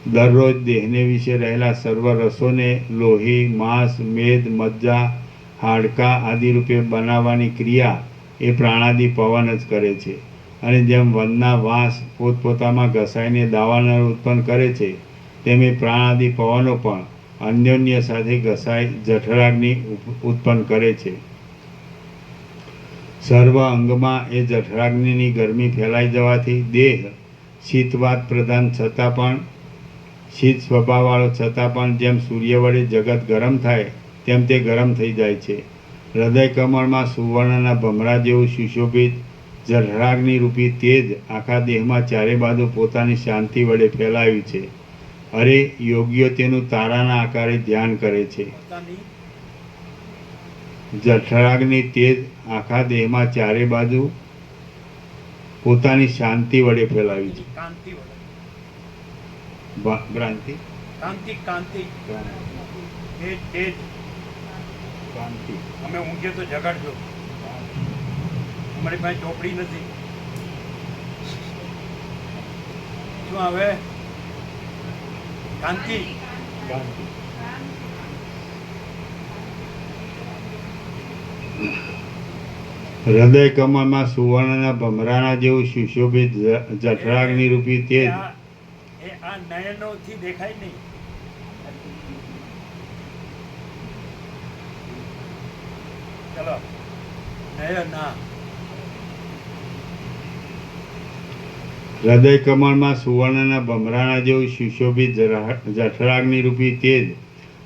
દરરોજ દેહને વિશે રહેલા સર્વ રસોને લોહી માંસ મેદ મજ્જા હાડકાં આદિ રૂપે બનાવવાની ક્રિયા એ પ્રાણાદિ પવન જ કરે છે. અને જેમ વનના વાંસ પોતપોતામાં ઘસાઈને દાવાનળ ઉત્પન્ન કરે છે, તેમ એ પ્રાણાદિ પવનો પણ અન્યોન્ય સાથે ઘસાઈ જઠરાગ્નિ ઉત્પન્ન કરે છે. સર્વ અંગમાં એ જઠરાગ્નિની ગરમી ફેલાઈ જવાથી દેહ શીતવાત પ્રધાન છતાં પણ શીત સ્વભાવવાળો છતાં પણ જેમ સૂર્ય વડે જગત ગરમ થાય તેમ તે ગરમ થઈ જાય છે. હૃદય કમળમાં સુવર્ણના ભમરા જેવું સુશોભિત જઠરાગ્નિ રૂપી તેજ આખા દેહમાં ચારે બાજુ પોતાની શાંતિ વડે ફેલાવ્યું છે. અરે યોગીઓ તેનું તારાના આકારે ધ્યાન કરે છે. જઠરાગ્નિ તેજ આખા દેહમાં ચારે બાજુ પોતાની શાંતિ વડે ફેલાવી છે. ભ્રાંતિ અમે ઊંઘે તો જગાડજો. અમારી પાસે ચોપડી નથી. શું હવે કાંતિ હૃદય કમળમાં સુવર્ણના ભમરાના જેવું સુશોભિત જઠરાગ્નિ રૂપી તેજ આ નયનોથી દેખાય નહીં. ચલો નયના હૃદય કમળમાં સુવર્ણના ભમરાના જેવું સુશોભિત જઠરાગ્નિ રૂપી તેજ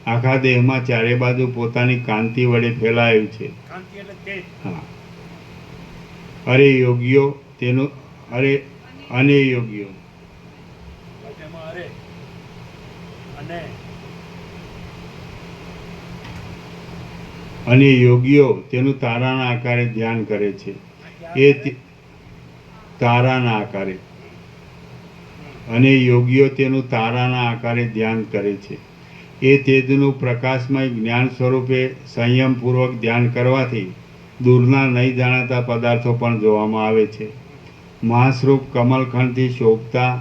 આખા દેહમાં ચારે બાજુ પોતાની કાંતિ વડે ફેલાયું છે. કાંતિ એટલે તેજ. હા. અરે યોગીઓ તેનું અને યોગીઓ એમાં અરે અને યોગીઓ તેનું તારાના આકારે ધ્યાન કરે છે. એ તારાના આકારે અને યોગીઓ તેનું તારાના આકારે ધ્યાન કરે છે. એ તેજનું પ્રકાશમય જ્ઞાન સ્વરૂપે સંયમપૂર્વક ધ્યાન કરવાથી દૂરના નહીં જાણાતા પદાર્થો પણ જોવામાં આવે છે. મહાસ્વરૂપ કમલખંડથી શોભતા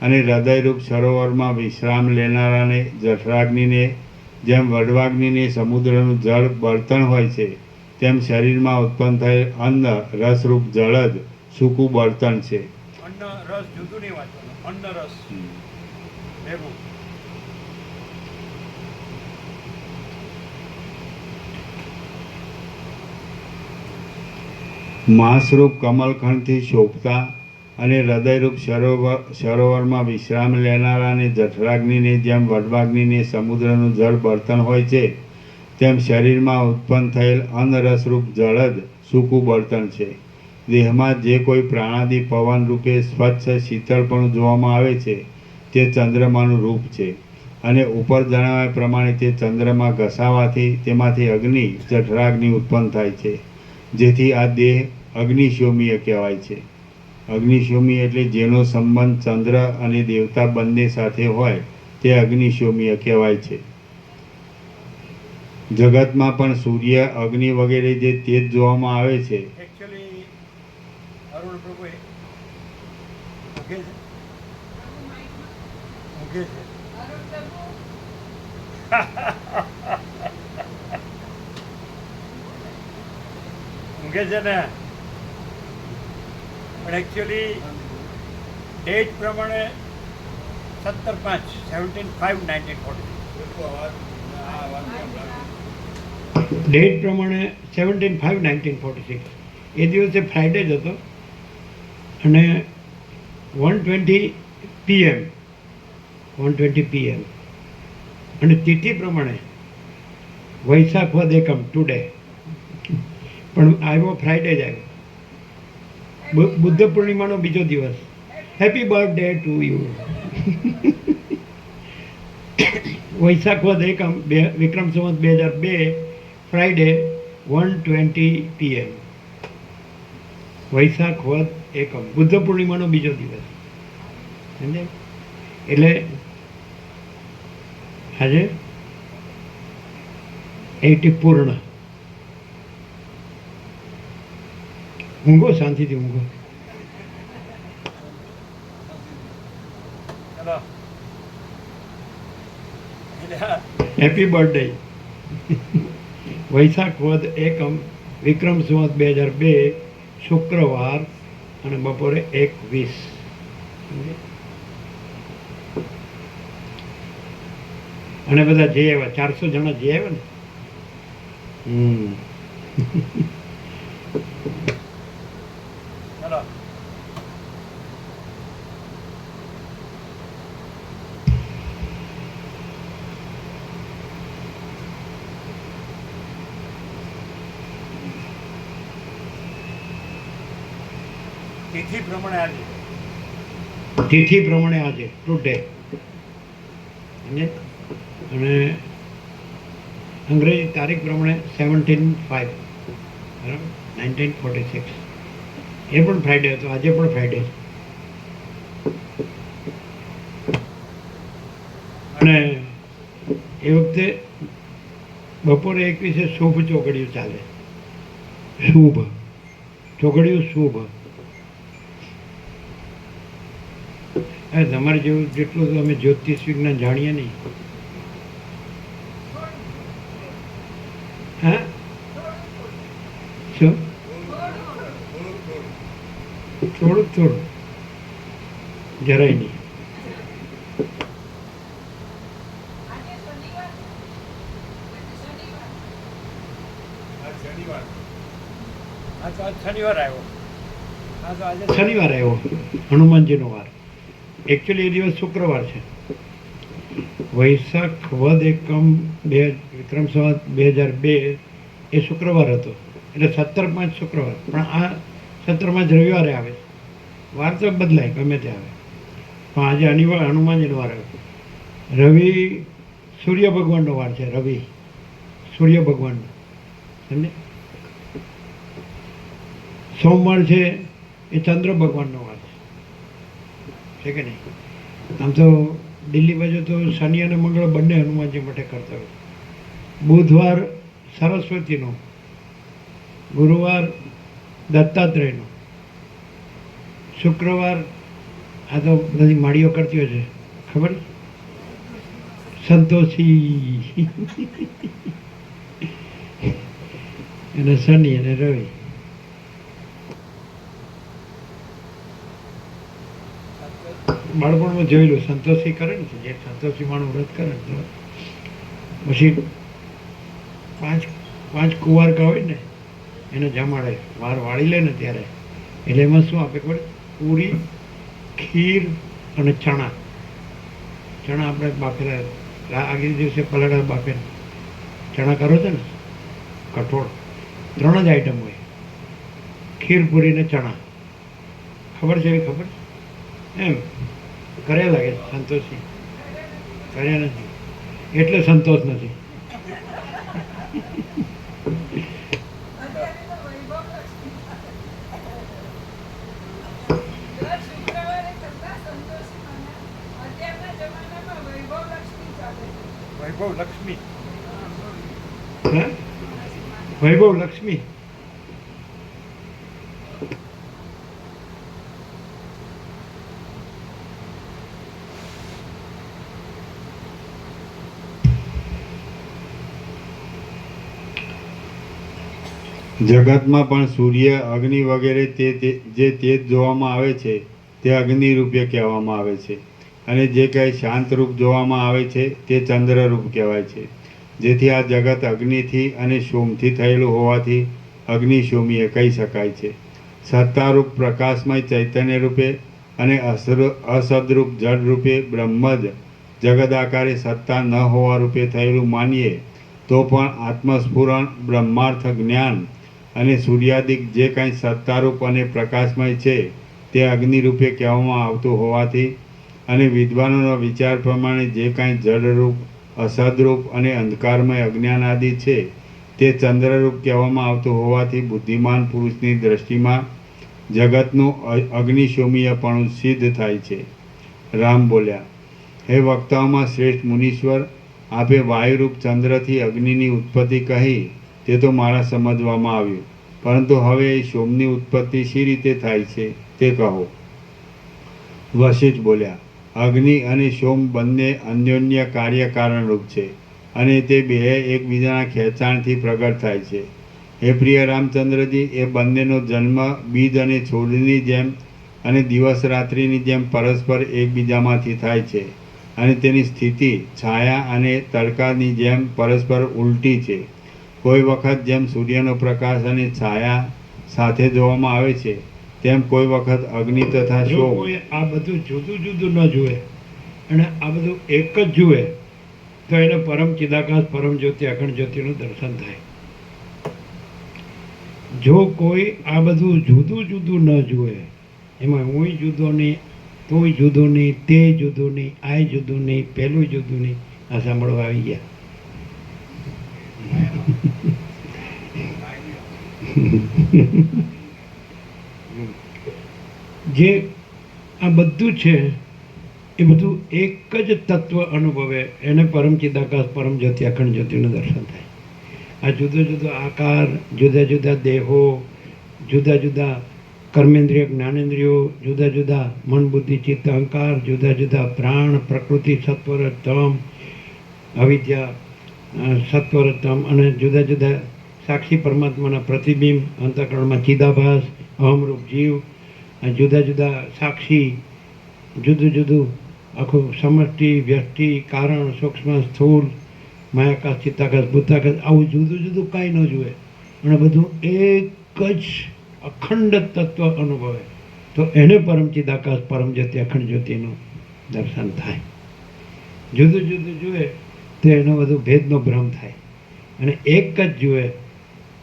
અને હૃદયરૂપ સરોવરમાં વિશ્રામ લેનારાને જઠરાગ્નિને જેમ વડવાગ્નિને સમુદ્રનું જળ બળતણ હોય છે, તેમ શરીરમાં ઉત્પન્ન થયેલ અન્ન રસરૂપ જળ જ સૂકું બળતણ છે. અન્ન રસ જુદું નહીં વાંચવાનું, અન્ન રસ ભેગું. મહાસ્વરૂપ કમલખંડથી શોભતા અને હૃદયરૂપ સરોવરમાં વિશ્રામ લેનારાને જઠરાગ્નિને જેમ વડવાગ્નિને સમુદ્રનું જળ બળતણ હોય છે, તેમ શરીરમાં ઉત્પન્ન થયેલ અન્નરસરૂપ જળ જ સૂકું બળતણ છે. દેહમાં જે કોઈ પ્રાણાદિ પવન રૂપે સ્વચ્છ શીતળપણું જોવામાં આવે છે, તે ચંદ્રમાનું રૂપ છે. અને ઉપર જણાવ્યા પ્રમાણે તે ચંદ્રમાં ઘસાવાથી તેમાંથી અગ્નિ જઠરાગ્નિ ઉત્પન્ન થાય છે, જેથી આ દેહ અગ્નિશોમીય કહેવાય છે. અગ્નિશોમી એટલે જેનો સંબંધ ચંદ્ર અને દેવતા બંને સાથે હોય તે અગ્નિશોમીય કહેવાય છે. જગતમાં પણ સૂર્ય, અગ્નિ વગેરે જે તેજ જોવામાં આવે છે, એકચ્યુઅલી અરુણ પ્રભુ ઊંઘે છે, ઊંઘે છે. ઊંઘે છે ને, પણ એકચ્યુઅલી ડેટ પ્રમાણે 17/5/1940. ડેટ પ્રમાણે 17/5/1946 એ દિવસે ફ્રાઈડે જ હતો અને 1:20 PM 1:20 PM અને તિથિ પ્રમાણે વૈશાખ વદ એકમ ટુડે, પણ આવ્યો ફ્રાઈડે જ આવ્યો. બુદ્ધ પૂર્ણિમાનો બીજો દિવસ. Happy birthday to you. Vaishakh વદ એકમ વિક્રમ સંવત 2002 ફ્રાઈડે 1:20 PM. વૈશાખ વદ એકમ બુદ્ધ પૂર્ણિમાનો બીજો દિવસ. સમજે? એટલે આજે 80 પૂર્ણ. ઊંઘો, શાંતિથી ઊંઘો. ચલો. Happy birthday. વૈશાખ વદ એકમ વિક્રમ સંવત 2002 શુક્રવાર અને બપોરે 1:20. અને બધા જઈ આવ્યા, 400 જણા જઈ આવ્યા ને. ચલો. તિથિ પ્રમાણે આજે તિથિ પ્રમાણે આજે ટુડે અને અંગ્રેજી તારીખ પ્રમાણે 17/5 બરાબર 1946. એ પણ ફ્રાઈડે હતો, આજે પણ ફ્રાઈડે છે. અને એ વખતે બપોરે 21 શુભ ચોઘડિયું ચાલે. શુભ ચોઘડિયું શુભ. હવે તમારે જેવું જેટલું તો અમે જ્યોતિષ વિજ્ઞાન જાણીએ નહીં. હા શું? થોડુંક જરાય નહીં. શનિવાર આવ્યો. આજે શનિવાર આવ્યો, હનુમાનજીનો વાર. એકચ્યુઅલી એ દિવસ શુક્રવાર છે. વૈશાખ વદ એકમ વિક્રમ સંવત 2002 એ શુક્રવાર હતો, એટલે 17/5 શુક્રવાર. પણ આ 17 જ રવિવારે આવે. વાર તો બદલાય, ગમે તે આવે, પણ આજે હનુમાનજીનો વાર આવ્યો. રવિ સૂર્ય ભગવાનનો વાર છે. રવિ સૂર્ય ભગવાનનો, સમજે? સોમવાર છે એ ચંદ્ર ભગવાનનો વાર છે કે નહીં? આમ તો દિલ્હી બાજુ તો શનિ અને મંગળ બંને હનુમાનજી માટે કરતા હોય. બુધવાર સરસ્વતીનો, ગુરુવાર દત્તાત્રેયનો, શુક્રવાર આ તો બધી માળીઓ કરતી હોય છે ખબર, સંતોષી અને શનિ અને રવિ. બાળપણમાં જોયેલું સંતોષી કરે ને, જે સંતોષી માનું વ્રત કરે ને તો પછી પાંચ કુંવારકા હોય ને એને જમાડે, વાર વાળી લે ને ત્યારે. એટલે એમાં શું આપે ખબર, પૂરી, ખીર અને ચણા. ચણા આપણે બાફેલા, આગલે દિવસે પલાળા બાફેલા ચણા કરો છો ને, કઠોળ. 3 જ આઈટમ હોય, ખીર, પૂરી ને ચણા. ખબર છે એવી ખબર એમ કર્યા લાગે છે સંતોષી, કર્યા નથી એટલે સંતોષ નથી. વૈભવ લક્ષ્મી. હા? વૈભવ લક્ષ્મી. જગતમાં પણ સૂર્ય, અગ્નિ વગેરે જે તેજ જોવામાં આવે છે તે અગ્નિ રૂપે કહેવામાં આવે છે, અને જે કંઈ શાંત રૂપ જોવામાં આવે છે તે ચંદ્ર રૂપ કહેવાય છે. જેથી આ જગત અગ્નિથી અને સોમથી થયેલું હોવાથી અગ્નિશોમીય કહી શકાય છે. સત્તારૂપ પ્રકાશમય ચૈતન્ય રૂપે અને અસદરૂપ જળ રૂપે બ્રહ્મ જ જગદાકારે સત્તા ન હોવા રૂપે થયેલું માનીએ તો પણ આત્મસ્ફુરણ, બ્રહ્માર્થ જ્ઞાન અને સૂર્યાદિક જે કાંઈ સત્તારૂપ અને પ્રકાશમય છે તે અગ્નિ રૂપે કહેવામાં આવતું હોવાથી, અને વિદ્વાનોના વિચાર પ્રમાણે જે કાંઈ જળરૂપ, અસદરૂપ અને અંધકારમય અજ્ઞાન આદિ છે તે ચંદ્રરૂપ કહેવામાં આવતું હોવાથી બુદ્ધિમાન પુરુષની દ્રષ્ટિમાં જગતનું અગ્નિશોમીયપણું સિદ્ધ થાય છે. રામ બોલ્યા, હે વક્તાઓમાં શ્રેષ્ઠ મુનીશ્વર, આપે વાયુરૂપ ચંદ્રથી અગ્નિની ઉત્પત્તિ કહી તે તો મારા સમજવામાં આવ્યું, પરંતુ હવે એ સોમની ઉત્પત્તિ શી રીતે થાય છે તે કહો. વશિષ્ઠ બોલ્યા, અગ્નિ અને સોમ બંને અન્યોન્ય કાર્યકારણરૂપ છે, અને તે બેય એકબીજાના ખેંચાણથી પ્રગટ થાય છે. હે પ્રિય રામચંદ્રજી, એ બંનેનો જન્મ બીજ અને છોડની જેમ અને દિવસ રાત્રિની જેમ પરસ્પર એકબીજામાંથી થાય છે, અને તેની સ્થિતિ છાયા અને તડકાની જેમ પરસ્પર ઉલટી છે. કોઈ વખત જેમ સૂર્યનો પ્રકાશ અને છાયા સાથે જોવામાં આવે છે, તેમ કોઈ વખત અગ્નિ તથા જો સોમ. કોઈ આ બધું જુદું જુદું ન જુએ અને આ બધું એક જ જુએ તો એને પરમ ચિદાકાશ, પરમ જ્યોતિ, અખંડ જ્યોતિનું દર્શન થાય. જો કોઈ આ બધું જુદું જુદું ન જુએ, એમાં હુંય જુદો નહીં, તુંય જુદો નહીં, તે જુદું નહીં, આય જુદું નહીં, પેલું જુદું નહીં, આ સાંભળવા આવી ગયા. જે આ બધું છે એ બધું એક જ તત્વ અનુભવે એને પરમ ચિદાકાશ, પરમ જ્યોતિ, અખંડ જ્યોતિનું દર્શન થાય. આ જુદો જુદો આકાર, જુદા જુદા દેહો, જુદા જુદા કર્મેન્દ્રિય, જ્ઞાનેન્દ્રિયો, જુદા જુદા મન, બુદ્ધિ, ચિત્ત, અહંકાર, જુદા જુદા પ્રાણ, પ્રકૃતિ, સત્વર, તમ, અવિદ્યા, સત્વર, તમ, અને જુદા જુદા સાક્ષી પરમાત્માના પ્રતિબિંબ, અંતઃકરણમાં ચિદાભાસ, અહમરૂપ જીવ, જુદા જુદા સાક્ષી, જુદું જુદું આખું સમષ્ટિ, વ્યષ્ટિ, કારણ, સૂક્ષ્મ, સ્થૂળ, માયાકાશ, ચિત્તાકાશ, ભૂતાકાશ, આવું જુદું જુદું કાંઈ ન જુએ અને બધું એક જ અખંડ તત્વ અનુભવે તો એને પરમ ચિદાકાશ, પરમ જ્યોતિ, અખંડ જ્યોતિનું દર્શન થાય. જુદું જુદું જુએ તો એનો બધું ભેદનો ભ્રમ થાય, અને એક જ જુએ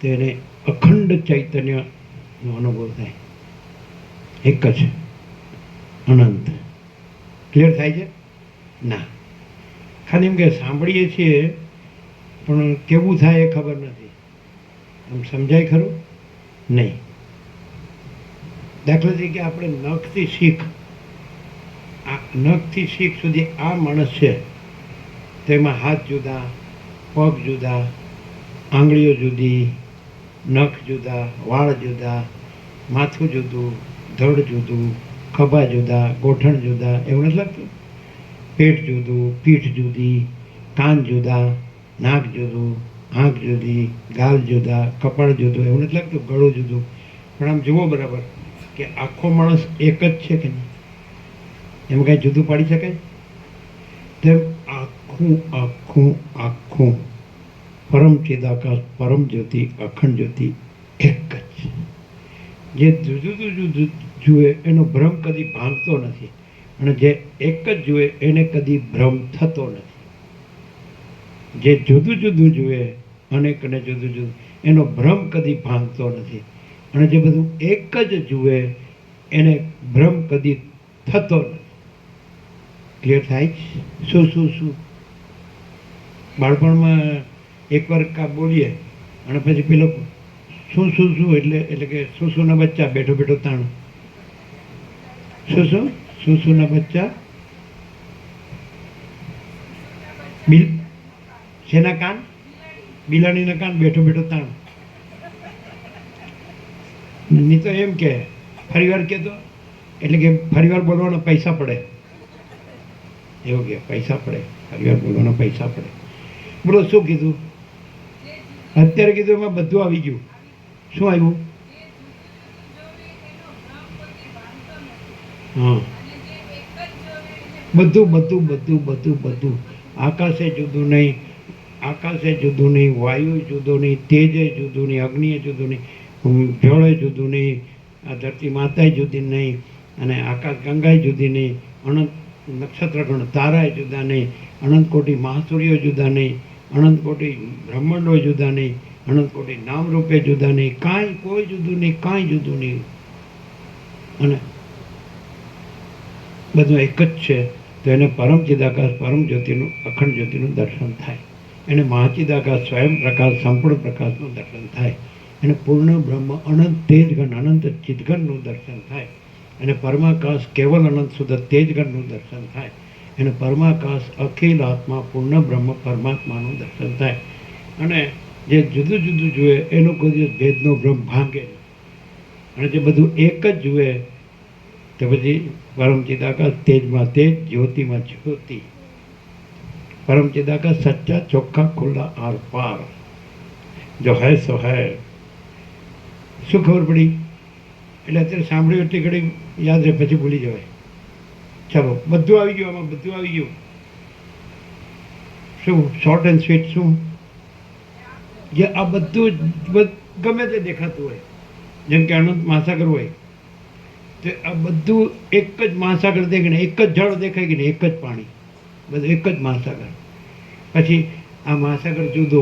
તો એને અખંડ ચૈતન્યનો અનુભવ થાય. એક જ અનંત. ક્લિયર થાય છે? ના, ખાલી એમ કે સાંભળીએ છીએ પણ કેવું થાય એ ખબર નથી. આમ સમજાય ખરું? નહીં. દાખલા તરીકે આપણે નખથી શીખ, આ નખથી શીખ સુધી આ માણસ છે, તેમાં હાથ જુદા, પગ જુદા, આંગળીઓ જુદી, નખ જુદા, વાળ જુદા, માથું જુદું, ધડ જુદું, ખભા જુદા, ગોઠણ જુદા, એવું નથી લાગતું? પેટ જુદું, પીઠ જુદી, કાન જુદા, નાક જુદું, આંખ જુદી, ગાલ જુદા, કપાળ જુદું, એવું નથી લાગતું? ગળું જુદું. પણ આમ જુઓ બરાબર કે આખો માણસ એક જ છે કે નહીં? એમાં કાંઈ જુદું પાડી શકાય? તેમ આખું આખું આખું પરમ ચિદાકાશ, પરમ જ્યોતિ, અખંડ જ્યોતિ એક જ છે. જે જુદું જુદું જુએ એનો ભ્રમ કદી ભાંગતો નથી, અને જે એક જ જુએ એને કદી ભ્રમ થતો નથી. જે જુદું જુદું જુએ અનેકને જુદું જુદું એનો ભ્રમ કદી ભાંગતો નથી, અને જે બધું એક જ જુએ એને ભ્રમ કદી થતો નથી. ક્લિયર થાય છે? શું શું શું બાળપણમાં એકવાર બોલીએ અને પછી પેલો શું શું શું એટલે કે શું શુંના બચ્ચા બેઠો બેઠો તાણ. શું શુંના બચ્ચા શેના કાન? બિલાડીના કાન બેઠો બેઠો તાણ. નહીં તો એમ કે ફરીવાર કહેતો એટલે કે ફરીવાર બોલવાના પૈસા પડે, એવું કે પૈસા પડે, ફરીવાર બોલવાના પૈસા પડે. બોલો શું કીધું? અત્યારે કીધું એમાં બધું આવી ગયું. શું આવ્યું? હા, બધું બધું બધું બધું બધું. આકાશે જુદું નહીં, આકાશે જુદું નહીં, વાયુ જુદું નહીં, તેજે જુદું નહીં, અગ્નિએ જુદું નહીં, જળે જુદું નહીં, આ ધરતી માતાએ જુદી નહીં, અને આકાશ ગંગાએ જુદી નહીં, અનંત નક્ષત્રગણ તારાએ જુદા નહીં, અનંત કોટી મહાસૂર્યો જુદા નહીં, અનંત કોટી બ્રહ્માંડો જુદા નહીં, અનંત કોટી નામરૂપે જુદા નહીં, કાંઈ કોઈ જુદું નહીં, કાંઈ જુદું નહીં, અને બધું એક જ છે. તો એને પરમ ચિદાકાશ, પરમ જ્યોતિનું, અખંડ જ્યોતિનું દર્શન થાય. એને મહાચિદાકાશ, સ્વયં પ્રકાશ, સંપૂર્ણ પ્રકાશનું દર્શન થાય. એને પૂર્ણ બ્રહ્મ, અનંત તેજગણ, અનંત ચિદગણનું દર્શન થાય. એને પરમાકાશ, કેવલ અનંત શુદ્ધ તેજગણનું દર્શન થાય. એને પરમાકાશ, અખિલ આત્મા, પૂર્ણ બ્રહ્મ, પરમાત્માનું દર્શન થાય. અને જે જુદું જુદું જુએ એનો કોઈ દિવસ ભેદનો ભ્રમ ભાંગે નહીં. અને જે બધું એક જ જુએ તો પછી પરમ ચિદાકાશ, તેજમાં તેજ, જ્યોતિમાં જ્યોતિ. પરમ ચિદાકાશ સચ્ચા, ચોખ્ખા, ખુલ્લા, આર પાર. જો હૈ સો હૈ. શું ખબર પડી? એટલે અત્યારે સાંભળ્યું એટલી ઘડી યાદ રહે, પછી ભૂલી જવાય. ચાલો, બધું આવી ગયું, આમાં બધું આવી ગયું. શું શોર્ટ એન્ડ સ્વીટ? શું જે આ બધું ગમે તે દેખાતું હોય, જેમ કે અનંત મહાસાગર હોય, તો આ બધું એક જ મહાસાગર દેખાય ને, એક જ જળ દેખાય કે ને, એક જ પાણી, બધું એક જ મહાસાગર. પછી આ મહાસાગર જુદો,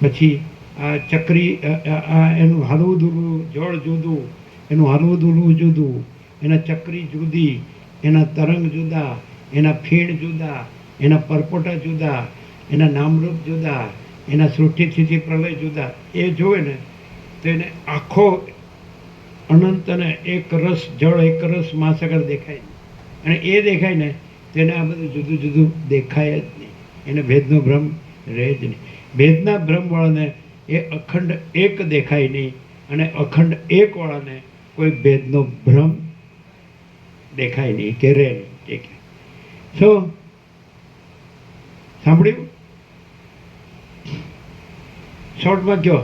પછી આ ચક્રી, આ એનું હાલવું દૂરવું જળ જુદું, એનું હાલવું દૂરવું જુદું, એના ચક્રી જુદી, એના તરંગ જુદા, એના ફીણ જુદા, એના પરપોટા જુદા, એના નામરૂપ જુદા, એના સૃષ્ટિ સ્થિતિ પ્રલય જુદા. એ જોવે ને તો એને આખો અનંત અને એક રસ જળ, એક રસ મહાસાગર દેખાય. અને એ દેખાય ને તો એને આ બધું જુદું જુદું દેખાય જ નહીં. એને ભેદનો ભ્રમ રહે જ નહીં. ભેદના ભ્રમવાળાને એ અખંડ એક દેખાય નહીં, અને અખંડ એકવાળાને કોઈ ભેદનો ભ્રમ દેખાય નહીં કે રહે નહીં. શું સાંભળ્યું? શોર્ટમાં કયો?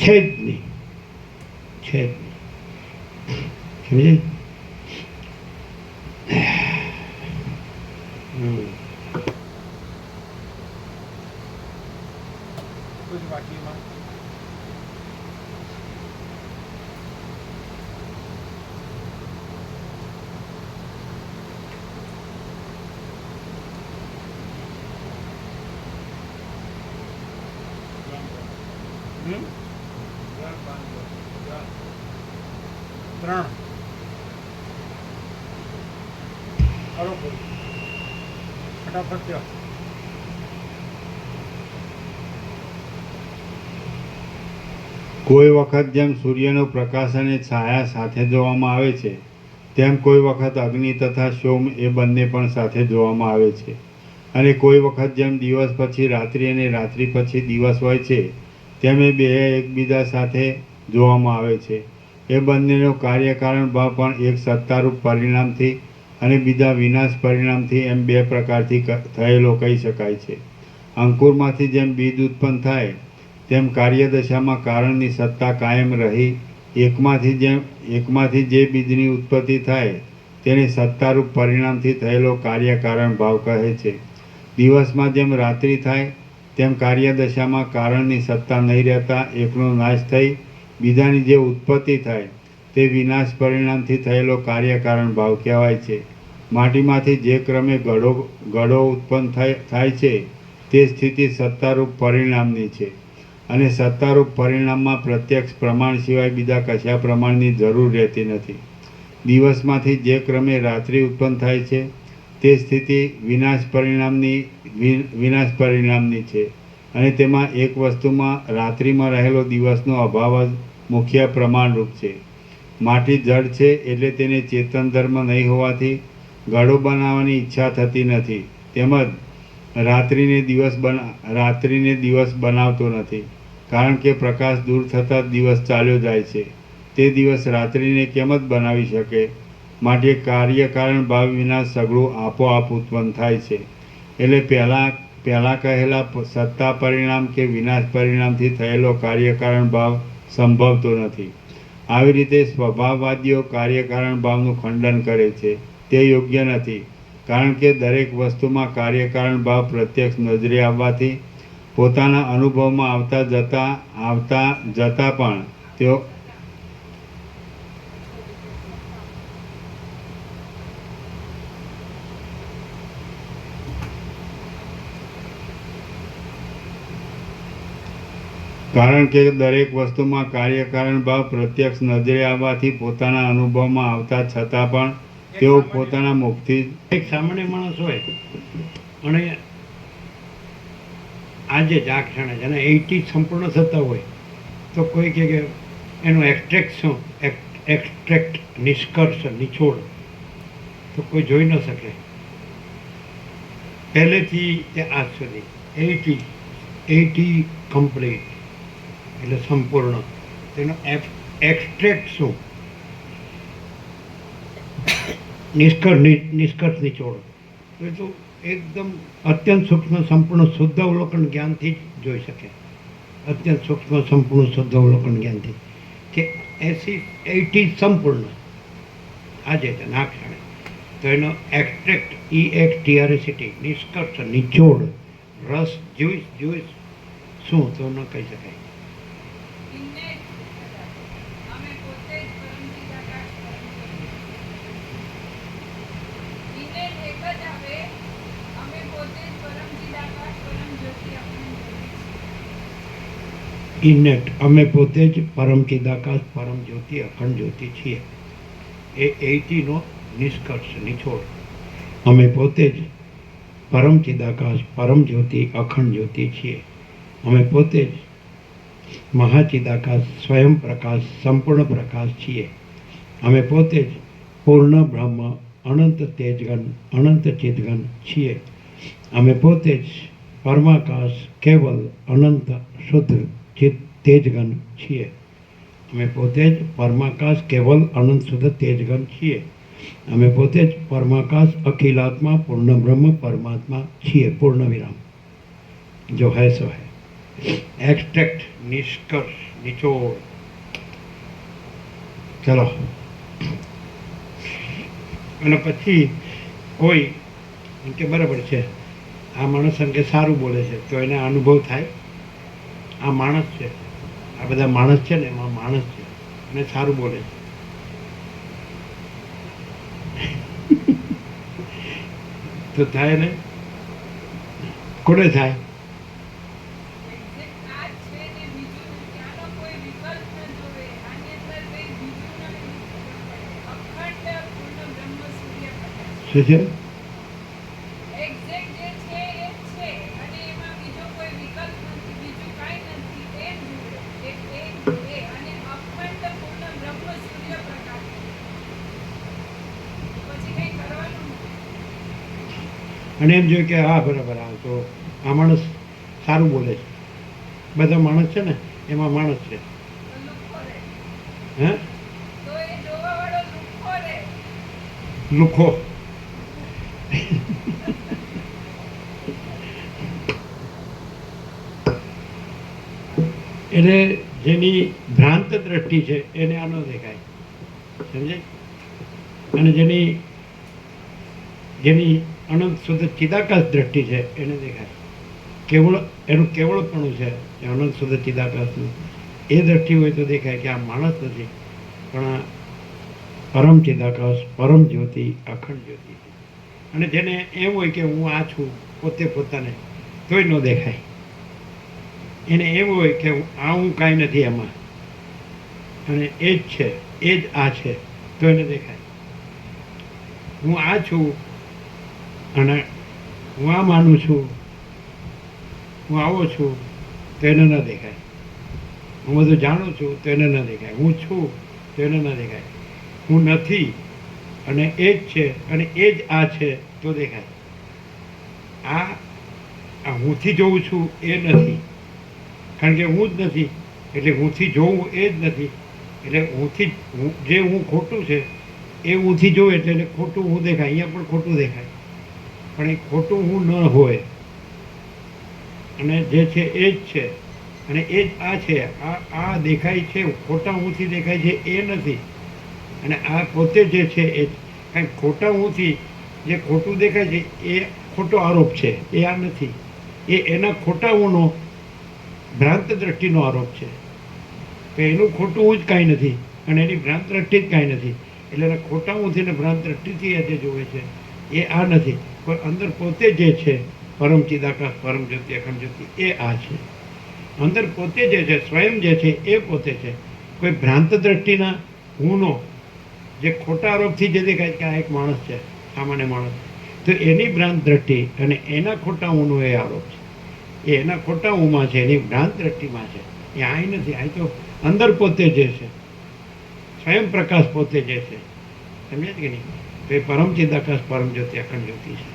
છે જ નહીં, છે જ નહીં. સમજે? कुछ बाकी में ત્રણ ફટાફટ કયો. કોઈ વખત જેમ સૂર્યનો પ્રકાશ અને છાયા સાથે જોવામાં આવે છે, તેમ કોઈ વખત અગ્નિ તથા સોમ એ બંને પણ સાથે જોવામાં આવે છે. અને કોઈ વખત જેમ દિવસ પછી રાત્રિ અને રાત્રિ પછી દિવસ હોય છે, તેમ એ બે એકબીજા સાથે જોવામાં આવે છે. એ બંનેનો કાર્યકારણ ભાવ પણ એક સત્તારૂપ પરિણામથી અને બીજા વિનાશ પરિણામથી એમ બે પ્રકારથી થયેલો કહી શકાય છે. અંકુરમાંથી જેમ બીજ ઉત્પન્ન થાય તેમ કાર્યદશામાં કારણની સત્તા કાયમ રહી એકમાંથી જે બીજની ઉત્પત્તિ થાય તેને સત્તારૂપ પરિણામથી થયેલો કાર્યકારણ ભાવ કહે છે. દિવસમાં જેમ રાત્રિ થાય તેમ કાર્યદશામાં કારણની સત્તા નહીં રહેતા એકનો નાશ થઈ બીજાની જે ઉત્પત્તિ થાય તે વિનાશ પરિણામથી થયેલો કાર્યકારણ ભાવ કહેવાય છે. માટીમાંથી જે ક્રમે ઘડો ઉત્પન્ન થાય છે તે સ્થિતિ સત્તારૂપ પરિણામની છે. અને સત્તારૂપ પરિણામમાં પ્રત્યક્ષ પ્રમાણ સિવાય બીજા કશા પ્રમાણની જરૂર રહેતી નથી. દિવસમાંથી જે ક્રમે રાત્રિ ઉત્પન્ન થાય છે તે સ્થિતિ વિનાશ પરિણામની છે. અને તેમાં એક વસ્તુમાં રાત્રિમાં રહેલો દિવસનો અભાવ જ મુખ્ય પ્રમાણરૂપ છે. માટી જળ છે એટલે તેને ચેતન ધર્મ નહીં હોવાથી ઘડો બનાવવાની ઈચ્છા થતી નથી, તેમજ રાત્રિને દિવસ બનાવતો નથી, કારણ કે પ્રકાશ દૂર થતાં જ દિવસ ચાલ્યો જાય છે. તે દિવસ રાત્રિને કેમ જ બનાવી શકે? માટે કાર્યકારણ ભાવ વિના સગળું આપોઆપ ઉત્પન્ન થાય છે. એટલે પહેલાં કહેલા સત્તા પરિણામ કે વિનાશ પરિણામથી થયેલો કાર્યકારણ ભાવ સંભવતો નથી. આવી રીતે સ્વભાવવાદીઓ કાર્યકારણ ભાવનું ખંડન કરે છે. તે યોગ્ય નથી, કારણ કે દરેક વસ્તુમાં કાર્યકારણ ભાવ પ્રત્યક્ષ નજરે આવવાથી પોતાના અનુભવમાં આવતા જતા પણ તેઓ કારણ કે દરેક વસ્તુમાં કાર્યકારણ ભાવ પ્રત્યક્ષ નજરે આવવાથી પોતાના અનુભવમાં આવતા છતાં પણ તેઓ પોતાના મુખથી એક સામાન્ય માણસ હોય અને આજે જ આ ક્ષણે જેને 80 સંપૂર્ણ થતા હોય તો કોઈ કહે કે એનું એક્સ્ટ્રેક્ટ નિષ્કર્ષ નિચોડ તો કોઈ જોઈ ન શકે. પહેલેથી તે આજ સુધી 80 કમ્પ્લીટ એટલે સંપૂર્ણ. તેનો એક્સ્ટ્રેક્ટ શું? નિષ્કર્ષ નિચોડ તો એ તો એકદમ અત્યંત સૂક્ષ્મ સંપૂર્ણ શુદ્ધ અવલોકન જ્ઞાનથી જ જોઈ શકે. અત્યંત સૂક્ષ્મ સંપૂર્ણ શુદ્ધ અવલોકન જ્ઞાનથી કે 80 સંપૂર્ણ આજે છે ના ક્ષણે. તો એનો એક્સ્ટ્રેક્ટ EXTRACT નિષ્કર્ષ નિચોડ રસ જ્યુસ શું તો ન કહી શકાય. ઇનેટ અમે પોતે જ પરમ ચિદાકાશ પરમ જ્યોતિ અખંડ જ્યોતિ છીએ. એ 80નો નિષ્કર્ષ નિચોડ. અમે પોતે જ પરમ ચિદાકાશ પરમ જ્યોતિ અખંડ જ્યોતિ છીએ. અમે પોતે જ મહાચિદાકાશ સ્વયં પ્રકાશ સંપૂર્ણ પ્રકાશ છીએ. અમે પોતે જ પૂર્ણ બ્રહ્મ અનંત તેજગન અનંત ચિદગન છીએ. અમે પોતે જ પરમાકાશ કેવલ અનંત શુદ્ધ તેજગન છીએ. અમે પોતે જ પરમાકાશ કેવલ અનંત શુદ્ધ તેજગન છીએ. અમે પોતે જ પરમાકાશ અખિલાત્મા પૂર્ણ બ્રહ્મ પરમાત્મા છીએ. પૂર્ણ વિરામ. જો હૈ સો હૈ. એક્સ્ટ્રેક્ટ નિષ્કર્ષ નિચોડ. ચલો અને પછી કોઈ એમ કે બરાબર છે આ માણસ એમ કે સારું બોલે છે તો એને અનુભવ થાય આ માણસ છે, આ બધા માણસ છે ને એમાં માણસ છે અને સારું બોલે છે. તો થાય ને કોને થાય? શું છે? અને એમ જોયું કે હા બરાબર, આ તો આ માણસ સારું બોલે છે. બધા માણસ છે ને એમાં માણસ છે. હે લુખો. એટલે જેની ભ્રાંત દ્રષ્ટિ છે એને આ ન દેખાય, સમજાય? અને જેની અનંત શુદ્ધ ચિદાકાશ દ્રષ્ટિ છે એને દેખાય. એનું કેવળપણું છે એ અનંત શુદ્ધ ચિદાકાશનું. એ દ્રષ્ટિ હોય તો દેખાય કે આ માણસ નથી, પણ આ પરમ ચિદાકાશ, પરમ જ્યોતિ, અખંડ જ્યોતિ છે. અને જેને એમ હોય કે હું આ છું પોતે પોતાને, તોય ન દેખાય. એને એમ હોય કે હું કાંઈ નથી એમાં, અને એ જ છે, એ જ આ છે, તો એને દેખાય. હું આ છું અને હું આ માનું છું, હું આવો છું, તો એને ન દેખાય. હું બધું જાણું છું તો એને ન દેખાય. હું છું તો એને ન દેખાય. હું નથી અને એ જ છે અને એ જ આ છે તો દેખાય. આ હુંથી જોઉં છું એ નથી, કારણ કે હું જ નથી. એટલે હુંથી જોવું એ જ નથી. એટલે જે હું ખોટું છે એ હુંથી જોઉં એટલે એને ખોટું હું દેખાય. અહીંયા પણ ખોટું દેખાય, પણ એ ખોટું હું ન હોય. અને જે છે એ જ છે અને એ જ આ છે. આ દેખાય છે, ખોટા હુંથી દેખાય છે એ નથી. અને આ પોતે જે છે એ કાંઈ ખોટા હુંથી જે ખોટું દેખાય છે એ ખોટો આરોપ છે, એ આ નથી. એ એના ખોટા હુંનો ભ્રાંત દ્રષ્ટિનો આરોપ છે કે એનું ખોટું હું જ કાંઈ નથી અને એની ભ્રાંત દ્રષ્ટિ જ કાંઈ નથી. એટલે એના ખોટા હુંથી ને ભ્રાંત દ્રષ્ટિથી એ જે જોવે છે એ આ નથી. પણ અંદર પોતે જે છે પરમ ચિદાકાશ, પરમ જ્યોતિ, અખંડ જ્યોતિ, એ આ છે. અંદર પોતે જે છે, સ્વયં જે છે એ પોતે છે. કોઈ ભ્રાંત દ્રષ્ટિના હુંનો જે ખોટા આરોપથી જે દેખાય કે આ એક માણસ છે, સામાન્ય માણસ, તો એની ભ્રાંત દ્રષ્ટિ અને એના ખોટા હુંનો એ આરોપ છે. એ એના ખોટા હુંમાં છે, એની ભ્રાંત દ્રષ્ટિમાં છે. એ અહીં નથી. અહીં તો અંદર પોતે જે છે, સ્વયં પ્રકાશ પોતે જે છે, સમજ્યા કે નહીં? તો એ પરમ ચિદાકાશ, પરમ જ્યોતિ, અખંડ જ્યોતિ છે.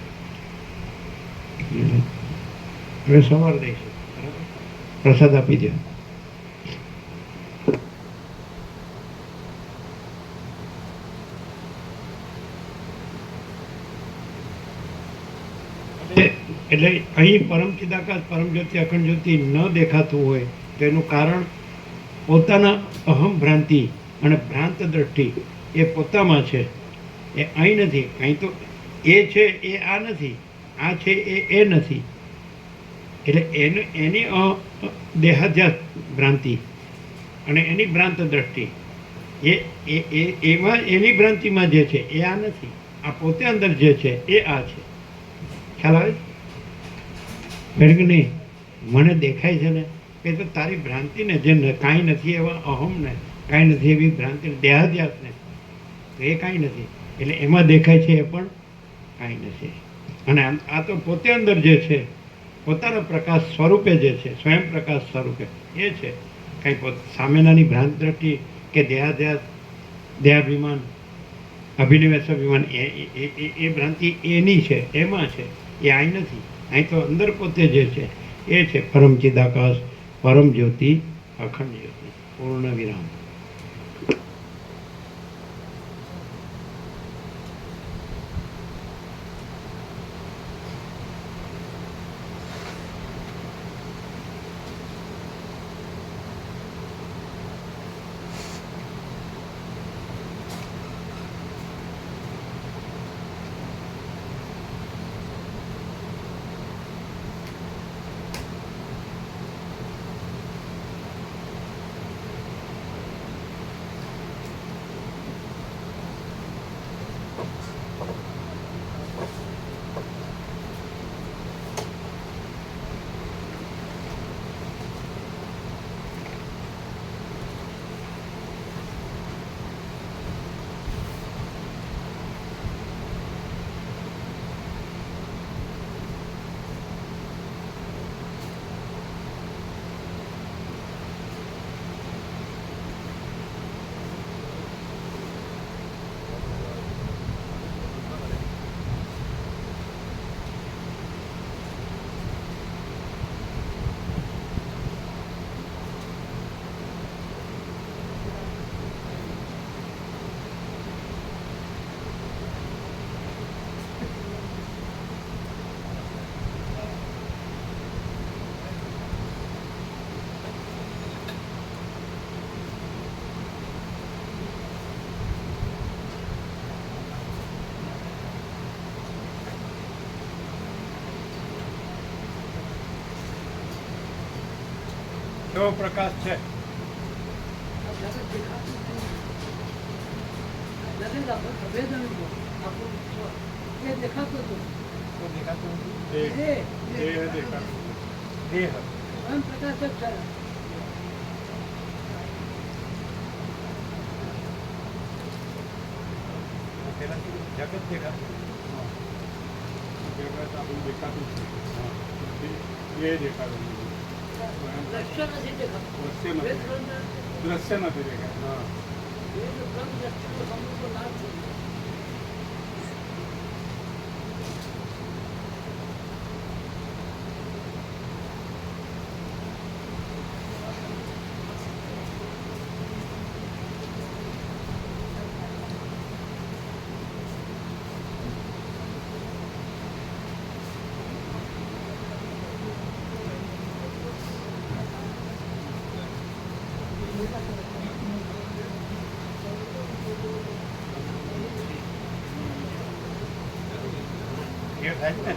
હવે સવાલ દઈશું, બરાબર? પ્રસાદ આપી દો. એટલે અહીં પરમ ચિદાકાશ, પરમ જ્યોતિ, અખંડ જ્યોતિ ન દેખાતું હોય તો એનું કારણ પોતાના અહમ ભ્રાંતિ અને ભ્રાંત દ્રષ્ટિ એ પોતામાં છે. એ અહીં નથી. અહીં તો એ છે એ આ નથી, આ છે એ નથી. એટલે એની દેહાધ્યાસ ભ્રાંતિ અને એની ભ્રાંત દ્રષ્ટિ એમાં એની ભ્રાંતિમાં જે છે એ આ નથી. આ પોતે અંદર જે છે એ આ છે. ખ્યાલ આવે? કે નહીં? મને દેખાય છે ને એ તો તારી ભ્રાંતિને, જે કાંઈ નથી એવા અહમને, કાંઈ નથી એવી ભ્રાંતિ, દેહાધ્યાસને, તો એ કાંઈ નથી. એટલે એમાં દેખાય છે એ પણ કાંઈ નથી. અને આ તો પોતે અંદર જે છે, પોતાના પ્રકાશ સ્વરૂપે જે છે, સ્વયં પ્રકાશ સ્વરૂપે એ છે. કાંઈ સામેનાની ભ્રાંત દ્રષ્ટિ કે દેહાધ્યાસ, દેહાભિમાન, અભિનિવેશ અભિમાન, એ ભ્રાંતિ એની છે, એમાં છે. એ અહીં નથી. અહીં તો અંદર પોતે જે છે એ છે પરમ ચિદાકાશ, પરમ જ્યોતિ, અખંડ જ્યોતિ. પૂર્ણ વિરામ. કેવો પ્રકાશ છે. દેખાતું હતું તો દેખાતું નથી. દેહ દેખાતું દેહ પ્રકાશ જ છે. તેનાથી જગત દેખાતું જગત આપણું દેખાતું છે એ દેખાતું નથી. દ્રશ્ય નથી દેખાતું. દ્રશ્ય નથી. દ્રશ્ય નથી દેખાતું. હા એ થાય ને.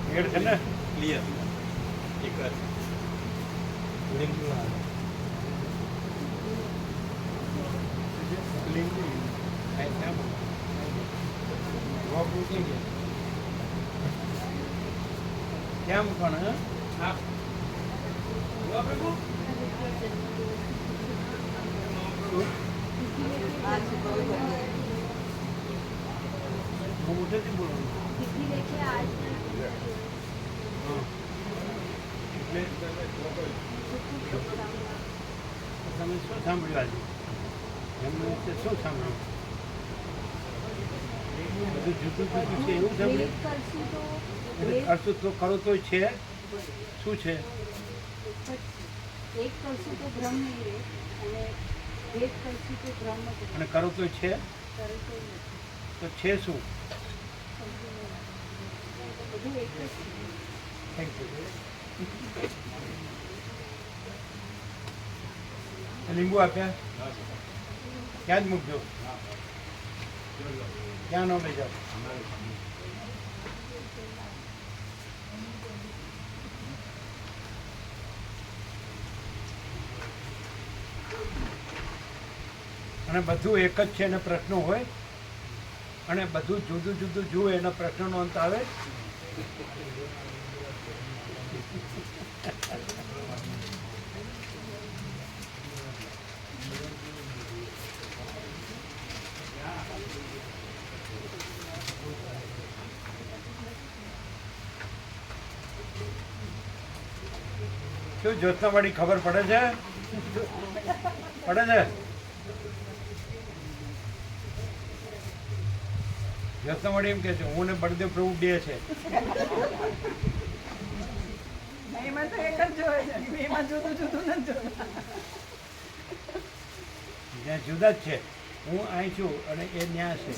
ક્લિયર છે ને. ક્લિયર એક જ કેમ પણ હું મોટેથી બોલું તમે શું સાંભળ્યું આજે એમનું વિશે શું સાંભળ્યું બધું જુદું જુદું છે એવું સાંભળ્યું કરશું તો કરો તો છે શું છે એક કરશું તો ભ્રમ નહીં રહે અને ભેદ કરશું તો ભ્રમ જ રહે. અને કરો તો છે કરે તો નથી. તો છે શું બધું એક જ છે. થેન્ક યુ લીંબુ આપ્યા ક્યાં જ મૂકજો ક્યાં ન લઈ જાઓ અને બધું એક જ છે એને પ્રશ્નો હોય અને બધું જુદું જુદું જુએ એના પ્રશ્નનો અંત આવે શું જ્યોત્સનાવાળી ખબર પડે છે પડે છે જ્યોત્સનાવાળી એમ કે છે હું ને બળદેવ પ્રભુ બે છે એમાં તો એક જ જોવે છે એમાં જુદું જુદું નથી જોવે. જ્યાં જુદા જ છે હું અહીં છું અને એ ન્યા છે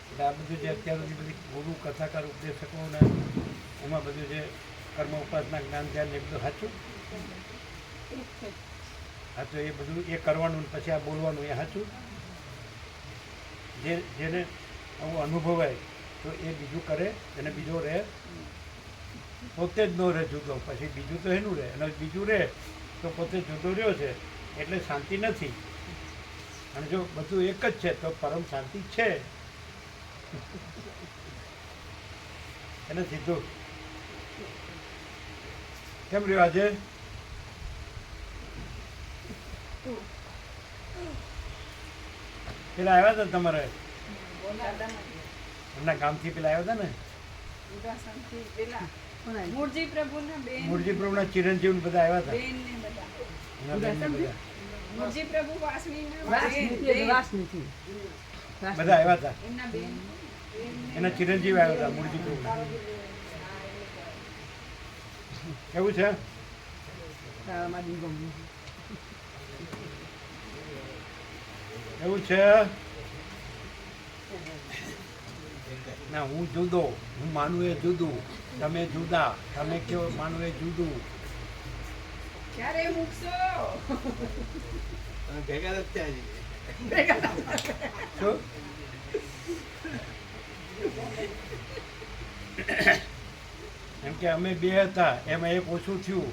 એટલે આ બધું જે અત્યાર સુધી બધી ગુરુ કથાકાર ઉપદેશકો ને એમાં બધું જે કર્મ ઉપાસના જ્ઞાન ધ્યાન એ બધું સાચું હા તો એ બધું એ કરવાનું ને પછી આ બોલવાનું એ સાચું જેને આવું અનુભવાય તો એ બીજું કરે અને બીજો રહે પોતે જ ન રહે જુદો પછી બીજું તો એનું રહે અને બીજું રહે તો પોતે જુદો રહ્યો છે એટલે શાંતિ નથી અને જો બધું એક જ છે તો પરમ શાંતિ છે એને સીધું કેમ રહ્યો આજે પેલા આવ્યા હતા તમારે એમના ગામથી પેલા આવ્યા હતા ને મૂળજી પ્રભુના બેન મૂળજી પ્રભુના ચિરંજીવ બધા આવ્યા હતા બેન ને બધા એના બેન ને બધા મુરજી પ્રભુ વાસણીના વાસનીથી. બધા આવ્યા હતા. એમના બેન એના ચિરંજીવી આવ્યા હતા મૂળજી પ્રભુ. કેવું છે? શાળામાં દીવો. એવું છે? ના, હું જુદો, હું માનું એ જુદું, તમે જુદા, તમે કેવો માનું એ જુદું. ક્યારે મૂકશો શું? એમ કે અમે બે હતા એમાં એક ઓછું થયું.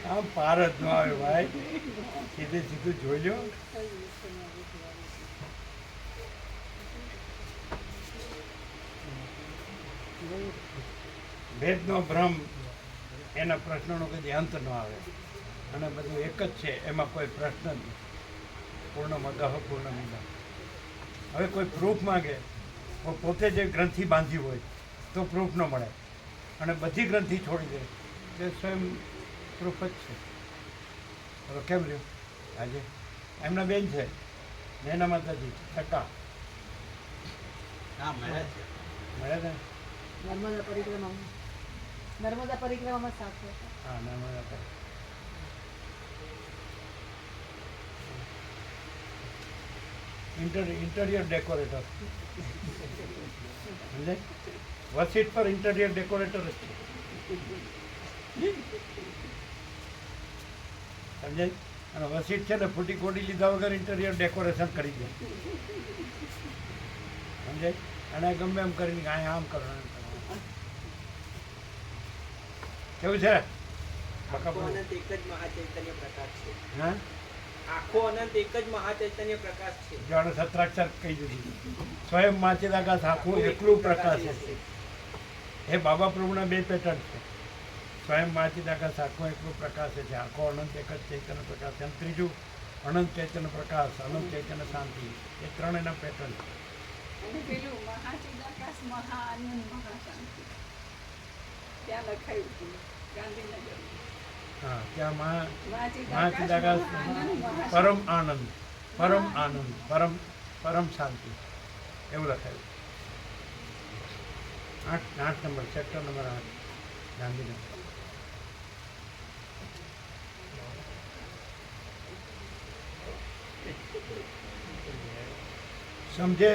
આમ પાર જ ન આવે ભાઈ, સીધે સીધું જોઈ લો. ભેદનો ભ્રમ, એના પ્રશ્નનો કદી અંત ન આવે અને બધું એક જ છે, એમાં કોઈ પ્રશ્ન જ નહીં. પૂર્ણમદઃ પૂર્ણમિદઃ. હવે કોઈ પ્રૂફ માગે તો પોતે જે ગ્રંથિ બાંધી હોય તો પ્રૂફ ન મળે અને બધી ગ્રંથિ છોડી દે તે સ્વયં પ્રૂફ જ છે. હવે કેમ રહ્યું આજે? એમના બેન છે નૈના માતાજી ટકા મળ્યા હતા. નર્મદા પરિક્રમામાં. નર્મદા પરિક્રમામાં સાથે. હા, નર્મદા પર. ઇન્ટરિયર ડેકોરેટર સમજાય? વસીટ પર ઇન્ટરિયર ડેકોરેટર જ છે. સમજાય? અને વસીટ છે ને ફૂટી કોડી લીધા વગર ઇન્ટરિયર ડેકોરેશન કરી દે. સમજાય? અને ગમે એમ કરીને કે અહીંયા આમ કરવાનું. કેવું છે? આખો અનંત એક જ મહાચૈતન્ય પ્રકાશ છે. હા, આખો અનંત એક જ મહાચૈતન્ય પ્રકાશ છે. જાણે સત્રાક્ષર કહી દીધું. સ્વયં માચેદાકાશ આખું એકલું પ્રકાશ છે. એ બાબા પ્રભુના બે પેટર્ન છે. સ્વયં માચેદાકાશ આખો એકલું પ્રકાશ છે. આખો અનંત એક જ ચૈતન્ય પ્રકાશ છે. અને ત્રીજું અનંત ચૈતન્ય પ્રકાશ, અનંત ચૈતન્ય શાંતિ. એ ત્રણ એના પેટર્ન છે. અને પેલું મહાચિદાકાશ મહાઆનંદ મહાશાંતિ ત્યાં લખાયું હતું ગાંધીનગર. હા, ત્યાં મહાચિદાકાશ મહાચિદાકાશ પરમ આનંદ, પરમ આનંદ, પરમ શાંતિ એવું લખાયું. 8 નંબર, સેક્ટર નંબર 8, ગાંધીનગર. સમજે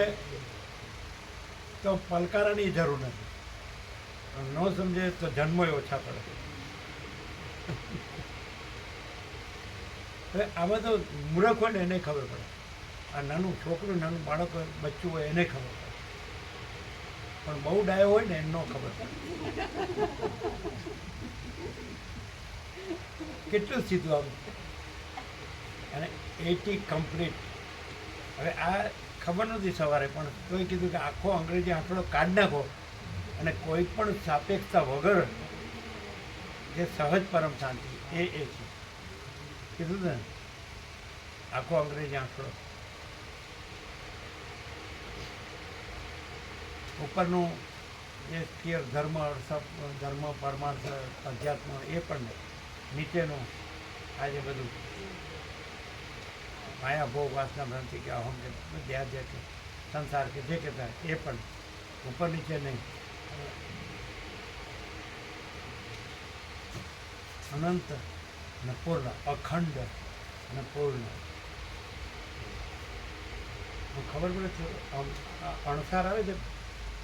તો પલકારાની જરૂર નથી, ન સમજે તો જન્મોય ઓછા પડે. હવે આમાં તો મૂર્ખ હોય ને એને ખબર પડે. આ નાનું છોકરું, નાનું બાળક હોય, બચ્ચું હોય એને ખબર પડે, પણ બહુ ડાયો હોય ને એને ન ખબર પડે. કેટલું સીધું આમ. અને 80 કમ્પ્લીટ. હવે આ ખબર નથી સવારે, પણ તોય કીધું કે આખો અંગ્રેજી આંકડો કાઢી નાખો અને કોઈ પણ સાપેક્ષતા વગર જે સહજ પરમ શાંતિ એ છે. કીધું ને આખો અંગ્રેજી આંકડો. ઉપરનું જે સ્કીયર ધર્મ, ધર્મ, પરમાર્થ, અધ્યાત્મ એ પણ નહીં. નીચેનું આજે બધું માયા ભોગ વાસના ભ્રાંતિ કે અહમ કે ધ્યાન જે કે સંસાર કે જે કહેતા એ પણ ઉપર નીચે નહીં. અનંત અને પૂર્ણ, અખંડ અને પૂર્ણ. ખબર પડે છે અણસાર આવે છે,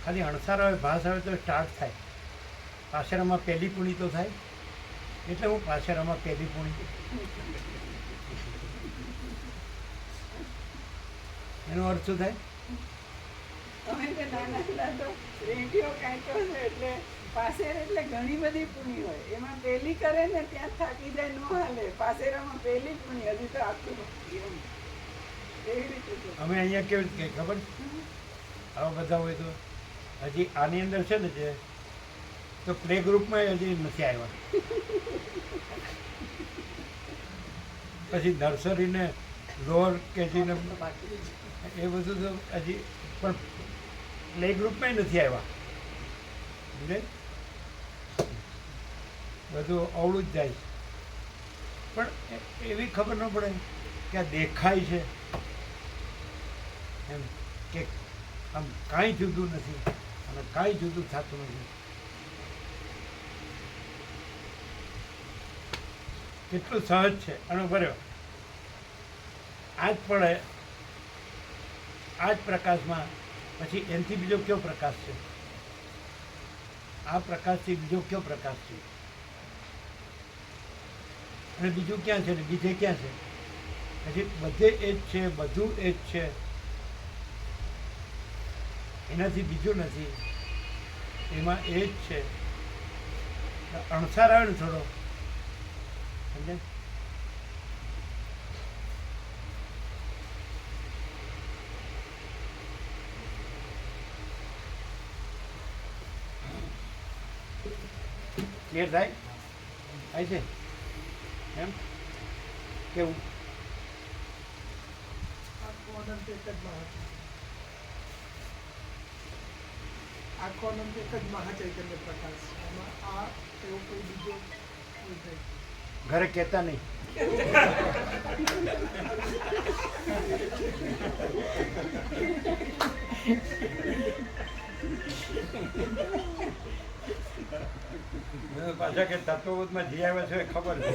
ખાલી અણસાર આવે, ભાસ આવે તો સ્ટાર્ટ થાય. પાછળમાં પહેલી પૂણી તો થાય, એટલે હું પાછળમાં પહેલી પૂણી. એનો અર્થ શું થાય? અમે તો નાના હતા તો રેડિયો કાંટો છે એટલે પાસેર એટલે ઘણી બધી પૂણી હોય, એમાં પહેલી કરે ને ત્યાં થાકી જાય, ન હાલે. પાસેરામાં પહેલી પૂણી, હજી તો આખું એમ એવી રીતે છે. અમે અહીંયા કેવી રીતે ખબર આવા બધા હોય તો હજી આની અંદર છે ને જે તો પ્લે ગ્રુપમાં હજી નથી આવ્યા. પછી નર્સરી ને લોઅર કેજી ને એ બધું તો હજી પણ પ્લે ગ્રુપમાં નથી આવ્યા. સમજે? બધું અવળું જ જાય છે. પણ એવી ખબર ન પડે કે આ દેખાય છે એમ, કે આમ કાંઈ જુદું નથી અને કાંઈ જુદું થતું નથી. કેટલું સહજ છે અને બરાબર આ જ પડે આ જ પ્રકાશમાં પછી એનાથી બીજો કયો પ્રકાશ છે, આ પ્રકાશથી બીજો કયો પ્રકાશ છે, અને બીજું ક્યાં છે ને બીજે ક્યાં છે, પછી બધે એ જ છે, બધું એ જ છે, એનાથી બીજું નથી, એમાં એ જ છે. અણસાર આવે ને થોડો, સમજે? ક્લિયર થાય છે એમ કેવું? આખો અનંત એક જ મહાચૈતન્ય, આખો અનંત એક જ મહાચૈતન્ય પ્રકાશ છે. એમાં આ એવો કોઈ બીજો નથી. ઘરે કહેતા નહીં. પાછા કે તત્વબોધમાં જે આવે છે એ ખબર છે.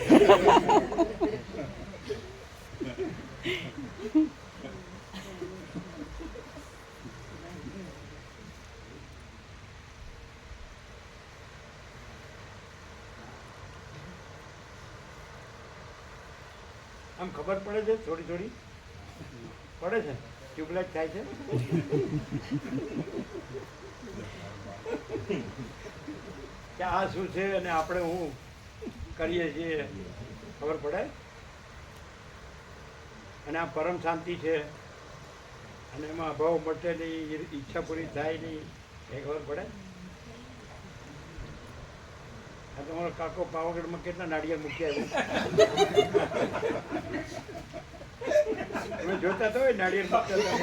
આમ ખબર પડે છે થોડી થોડી પડે છે, ટ્યુબલાઇટ થાય છે. કે આ શું છે અને આપણે હું કરીએ છીએ ખબર પડે, અને આ પરમ શાંતિ છે અને એમાં અભાવ મટે નહીં, ઈચ્છા પૂરી થાય નહીં, એ ખબર પડે. આ તમારો કાકો પાવાગઢમાં કેટલા નાળિયેર મૂક્યા છે તમે જોતા તો હોય નાળિયેર મૂકતા હતા.